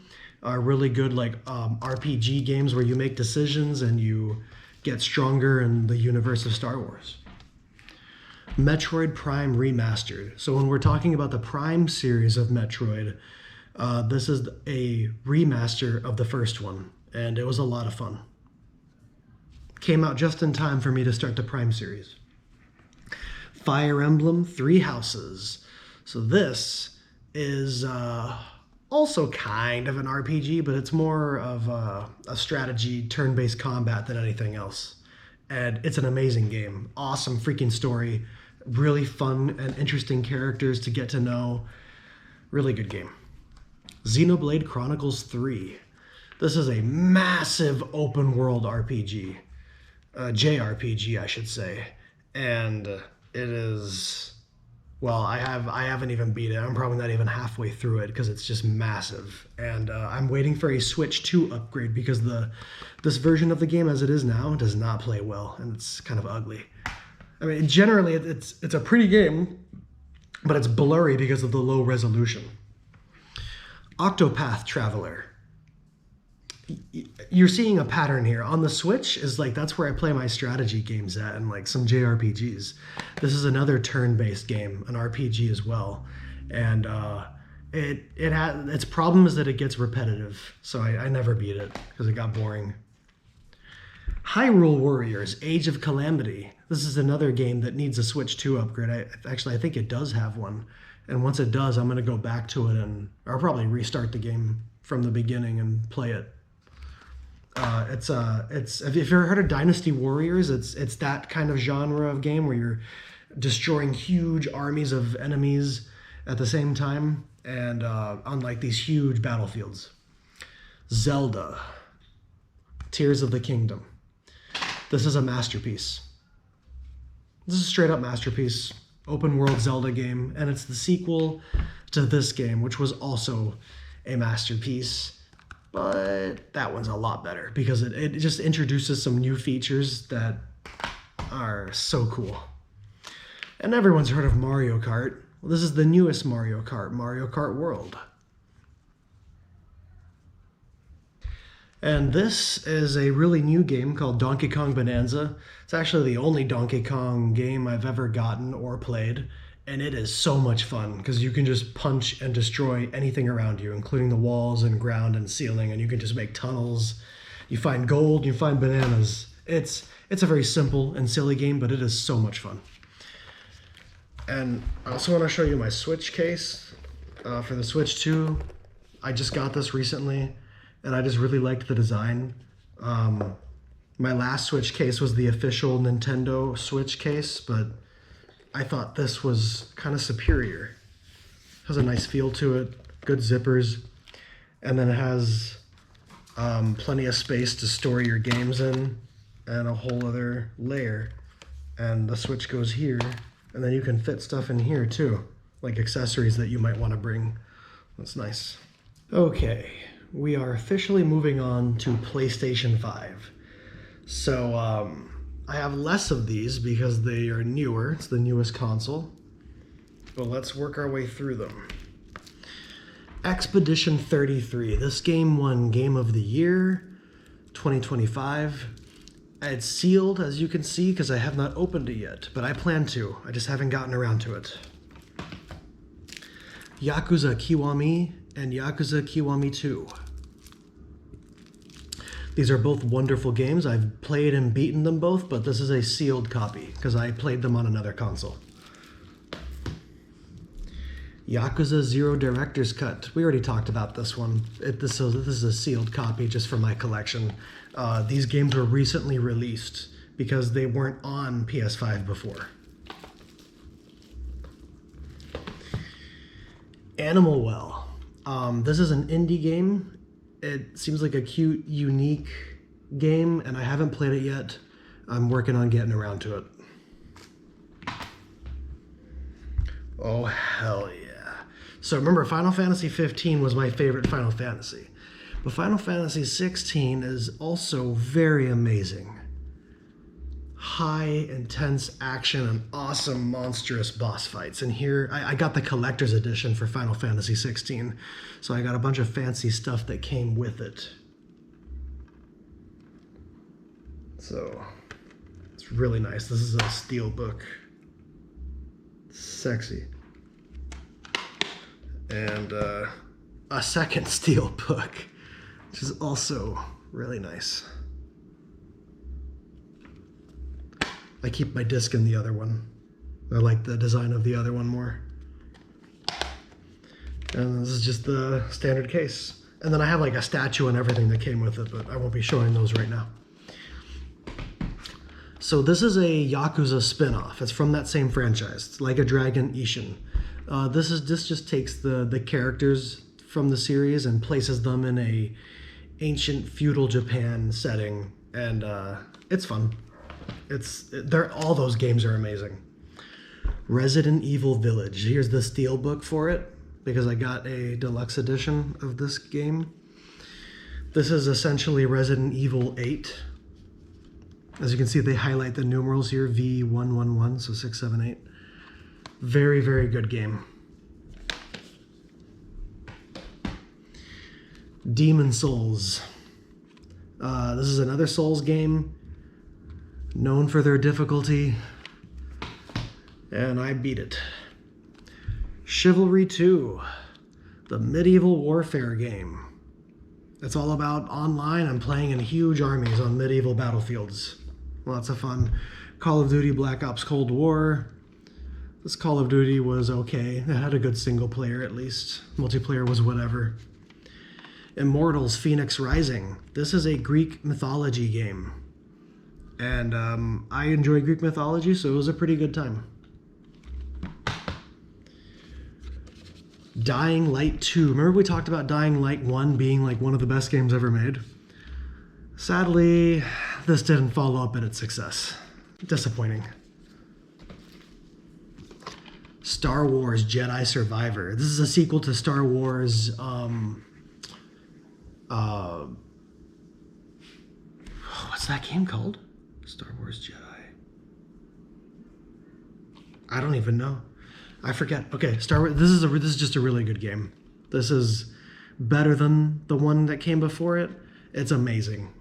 [SPEAKER 1] are really good RPG games where you make decisions and you get stronger in the universe of Star Wars. Metroid Prime Remastered. So when we're talking about the Prime series of Metroid, this is a remaster of the first one, and it was a lot of fun. Came out just in time for me to start the Prime series. Fire Emblem Three Houses. So this is also kind of an RPG, but it's more of a strategy, turn-based combat than anything else. And it's an amazing game. Awesome freaking story. Really fun and interesting characters to get to know. Really good game. Xenoblade Chronicles 3. This is a massive open world RPG. JRPG, I should say. And it is, well, I haven't even beat it. I'm probably not even halfway through it because it's just massive. And I'm waiting for a Switch 2 upgrade because this version of the game as it is now does not play well, and it's kind of ugly. I mean, generally it's a pretty game, but it's blurry because of the low resolution. Octopath Traveler. You're seeing a pattern here. On the Switch is that's where I play my strategy games at, and like some JRPGs. This is another turn-based game, an RPG as well. And its problem is that it gets repetitive, so I never beat it because it got boring. Hyrule Warriors: Age of Calamity. This is another game that needs a Switch 2 upgrade. I think it does have one. And once it does, I'm going to go back to it and I'll probably restart the game from the beginning and play it. It's if you've ever heard of Dynasty Warriors, it's that kind of genre of game where you're destroying huge armies of enemies at the same time and on like these huge battlefields. Zelda: Tears of the Kingdom. This is a masterpiece. This is a straight up masterpiece. Open world Zelda game, and it's the sequel to this game, which was also a masterpiece. But that one's a lot better because it just introduces some new features that are so cool. And everyone's heard of Mario Kart. Well, this is the newest Mario Kart, Mario Kart World. And this is a really new game called Donkey Kong Bonanza. It's actually the only Donkey Kong game I've ever gotten or played, and it is so much fun because you can just punch and destroy anything around you, including the walls and ground and ceiling, and you can just make tunnels. You find gold, you find bananas. It's a very simple and silly game, but it is so much fun. And I also want to show you my Switch case for the Switch 2. I just got this recently, and I just really liked the design. My last Switch case was the official Nintendo Switch case, but I thought this was kind of superior. It has a nice feel to it, good zippers, and then it has plenty of space to store your games in, and a whole other layer. And the Switch goes here, and then you can fit stuff in here too, like accessories that you might want to bring. That's nice. Okay, we are officially moving on to PlayStation 5. So I have less of these because they are newer. It's the newest console. But let's work our way through them. Expedition 33. This game won Game of the Year 2025. It's sealed, as you can see, because I have not opened it yet, but I plan to. I just haven't gotten around to it. Yakuza Kiwami and Yakuza Kiwami 2. These are both wonderful games. I've played and beaten them both, but this is a sealed copy because I played them on another console. Yakuza 0 Director's Cut. We already talked about this one. This is a sealed copy just for my collection. These games were recently released because they weren't on PS5 before. Animal Well. This is an indie game. It seems like a cute, unique game, and I haven't played it yet. I'm working on getting around to it. Oh, hell yeah. So remember, Final Fantasy 15 was my favorite Final Fantasy. But Final Fantasy 16 is also very amazing. High, intense action and awesome, monstrous boss fights. And here, I got the collector's edition for Final Fantasy 16, so I got a bunch of fancy stuff that came with it. So, it's really nice. This is a steel book. Sexy. And a second steel book, which is also really nice. I keep my disc in the other one. I like the design of the other one more. And this is just the standard case. And then I have like a statue and everything that came with it, but I won't be showing those right now. So this is a Yakuza spin-off. It's from that same franchise. It's Like a Dragon Ishin. This just takes the characters from the series and places them in a ancient feudal Japan setting, and it's fun. All those games are amazing. Resident Evil Village. Here's the steelbook for it because I got a deluxe edition of this game. This is essentially Resident Evil 8. As you can see, they highlight the numerals here, V111, so 6, 7, 8. Very, very good game. Demon Souls. This is another Souls game, known for their difficulty, and I beat it. Chivalry 2, the medieval warfare game. It's all about online. I'm playing in huge armies on medieval battlefields. Lots of fun. Call of Duty Black Ops Cold War. This Call of Duty was okay. It had a good single player at least. Multiplayer was whatever. Immortals Phoenix Rising. This is a Greek mythology game. And I enjoy Greek mythology, so it was a pretty good time. Dying Light 2. Remember we talked about Dying Light 1 being like one of the best games ever made? Sadly, this didn't follow up in its success. Disappointing. Star Wars Jedi Survivor. This is a sequel to Star Wars what's that game called? Star Wars Jedi. I don't even know. I forget. Okay, Star Wars. This is just a really good game. This is better than the one that came before it. It's amazing.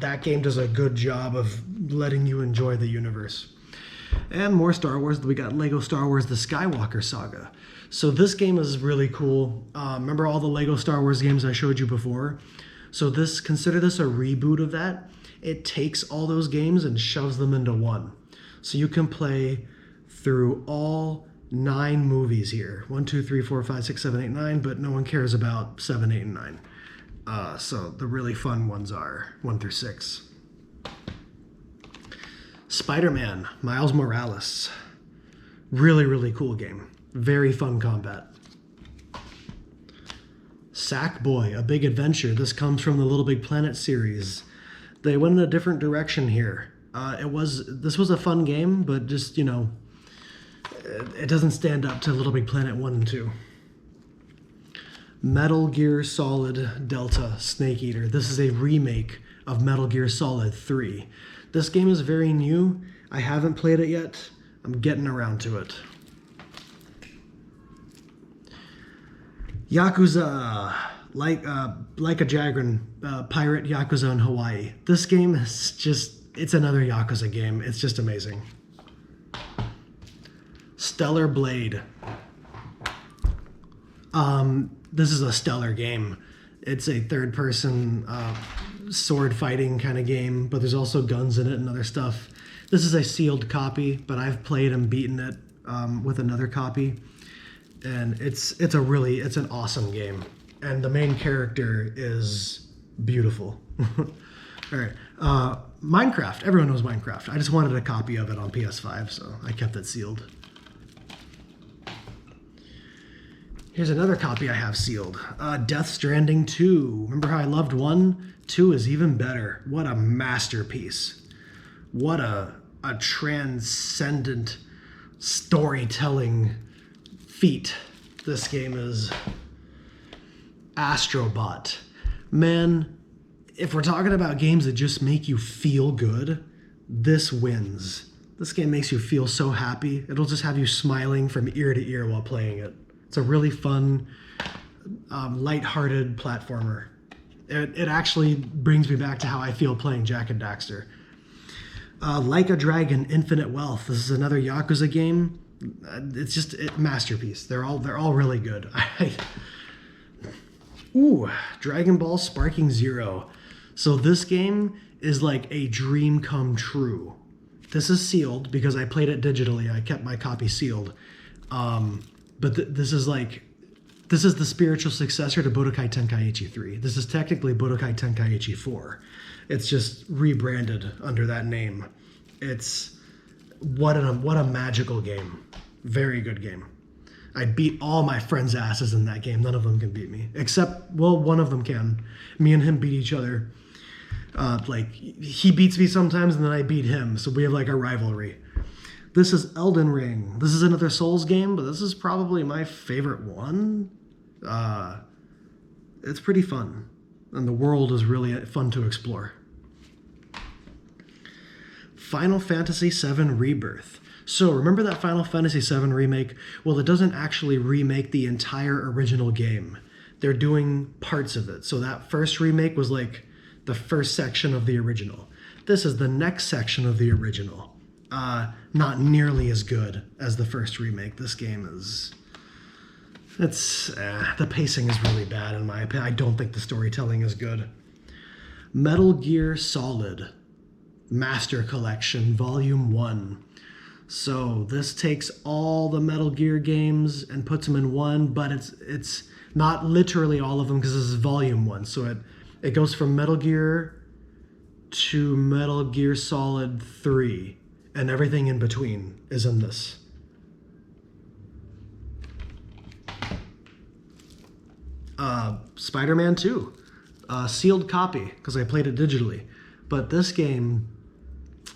[SPEAKER 1] That game does a good job of letting you enjoy the universe. And more Star Wars. We got Lego Star Wars: The Skywalker Saga. So this game is really cool. Remember all the Lego Star Wars games I showed you before? So consider this a reboot of that. It takes all those games and shoves them into one. So you can play through all 9 movies here. 1, 2, 3, 4, 5, 6, 7, 8, 9, but no one cares about 7, 8, and 9. So the really fun ones are 1 through 6. Spider-Man, Miles Morales. Really, really cool game. Very fun combat. Sackboy, A Big Adventure. This comes from the Little Big Planet series. They went in a different direction here. This was a fun game, but just, you know, it doesn't stand up to Little Big Planet 1 and 2. Metal Gear Solid Delta Snake Eater. This is a remake of Metal Gear Solid 3. This game is very new. I haven't played it yet. I'm getting around to it. Yakuza, like a Dragon, pirate Yakuza in Hawaii. This game is it's another Yakuza game. It's just amazing. Stellar Blade. This is a stellar game. It's a third-person sword fighting kind of game, but there's also guns in it and other stuff. This is a sealed copy, but I've played and beaten it with another copy, and it's an awesome game. And the main character is beautiful. All right, Minecraft. Everyone knows Minecraft. I just wanted a copy of it on PS5, so I kept it sealed. Here's another copy I have sealed. Death Stranding 2. Remember how I loved 1? 2 is even better. What a masterpiece. What a transcendent storytelling feat this game is. Astrobot. Man, if we're talking about games that just make you feel good, this wins. This game makes you feel so happy. It'll just have you smiling from ear to ear while playing it. It's a really fun, lighthearted platformer. It actually brings me back to how I feel playing Jak and Daxter. Like a Dragon, Infinite Wealth. This is another Yakuza game. It's just a masterpiece. They're all really good. Ooh, Dragon Ball Sparking Zero. So this game is like a dream come true. This is sealed because I played it digitally. I kept my copy sealed. But this is the spiritual successor to Budokai Tenkaichi 3. This is technically Budokai Tenkaichi 4. It's just rebranded under that name. It's what a magical game. Very good game. I beat all my friends' asses in that game. None of them can beat me. Except, well, one of them can. Me and him beat each other. He beats me sometimes and then I beat him. So we have like a rivalry. This is Elden Ring. This is another Souls game, but this is probably my favorite one. It's pretty fun. And the world is really fun to explore. Final Fantasy VII Rebirth. So remember that Final Fantasy VII remake? Well, it doesn't actually remake the entire original game. They're doing parts of it. So that first remake was like the first section of the original. This is the next section of the original. Not nearly as good as the first remake. This game is It's the pacing is really bad in my opinion. I don't think the storytelling is good. Metal Gear Solid Master Collection Volume 1. So this takes all the Metal Gear games and puts them in one, but it's not literally all of them because this is Volume 1. So it goes from Metal Gear to Metal Gear Solid 3, and everything in between is in this. Spider-Man 2, sealed copy because I played it digitally, but this game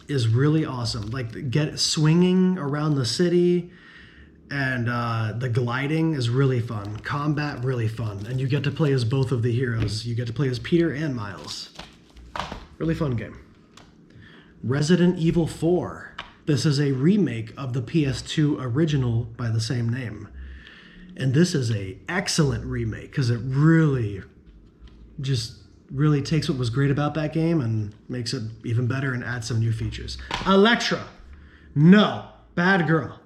[SPEAKER 1] is really awesome. Like swinging around the city, and the gliding is really fun. Combat really fun, and you get to play as both of the heroes. You get to play as Peter and Miles. Really fun game. Resident Evil 4. This is a remake of the PS2 original by the same name. And this is a excellent remake because it really takes what was great about that game and makes it even better and adds some new features. Electra. No. Bad girl.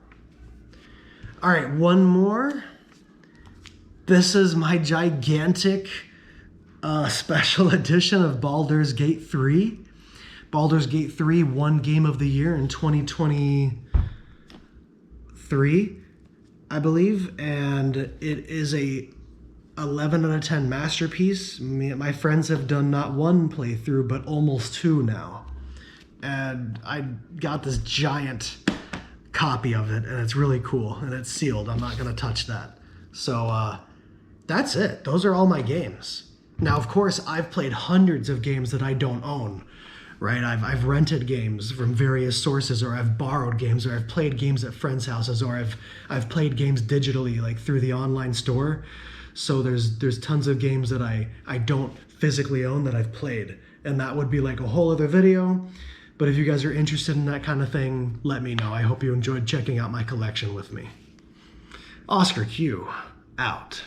[SPEAKER 1] All right, one more. This is my gigantic special edition of Baldur's Gate 3. Baldur's Gate 3 won Game of the Year in 2023, I believe, and it is a 11 out of 10 masterpiece. My friends have done not one playthrough, but almost two now. And I got this giant copy of it, and it's really cool, and it's sealed. I'm not gonna touch that. So that's it. Those are all my games. Now, of course, I've played hundreds of games that I don't own, right? I've rented games from various sources, or I've borrowed games, or I've played games at friends' houses, or I've played games digitally, like through the online store. So there's tons of games that I don't physically own that I've played, and that would be like a whole other video. But if you guys are interested in that kind of thing, let me know. I hope you enjoyed checking out my collection with me. Oscar Q, out.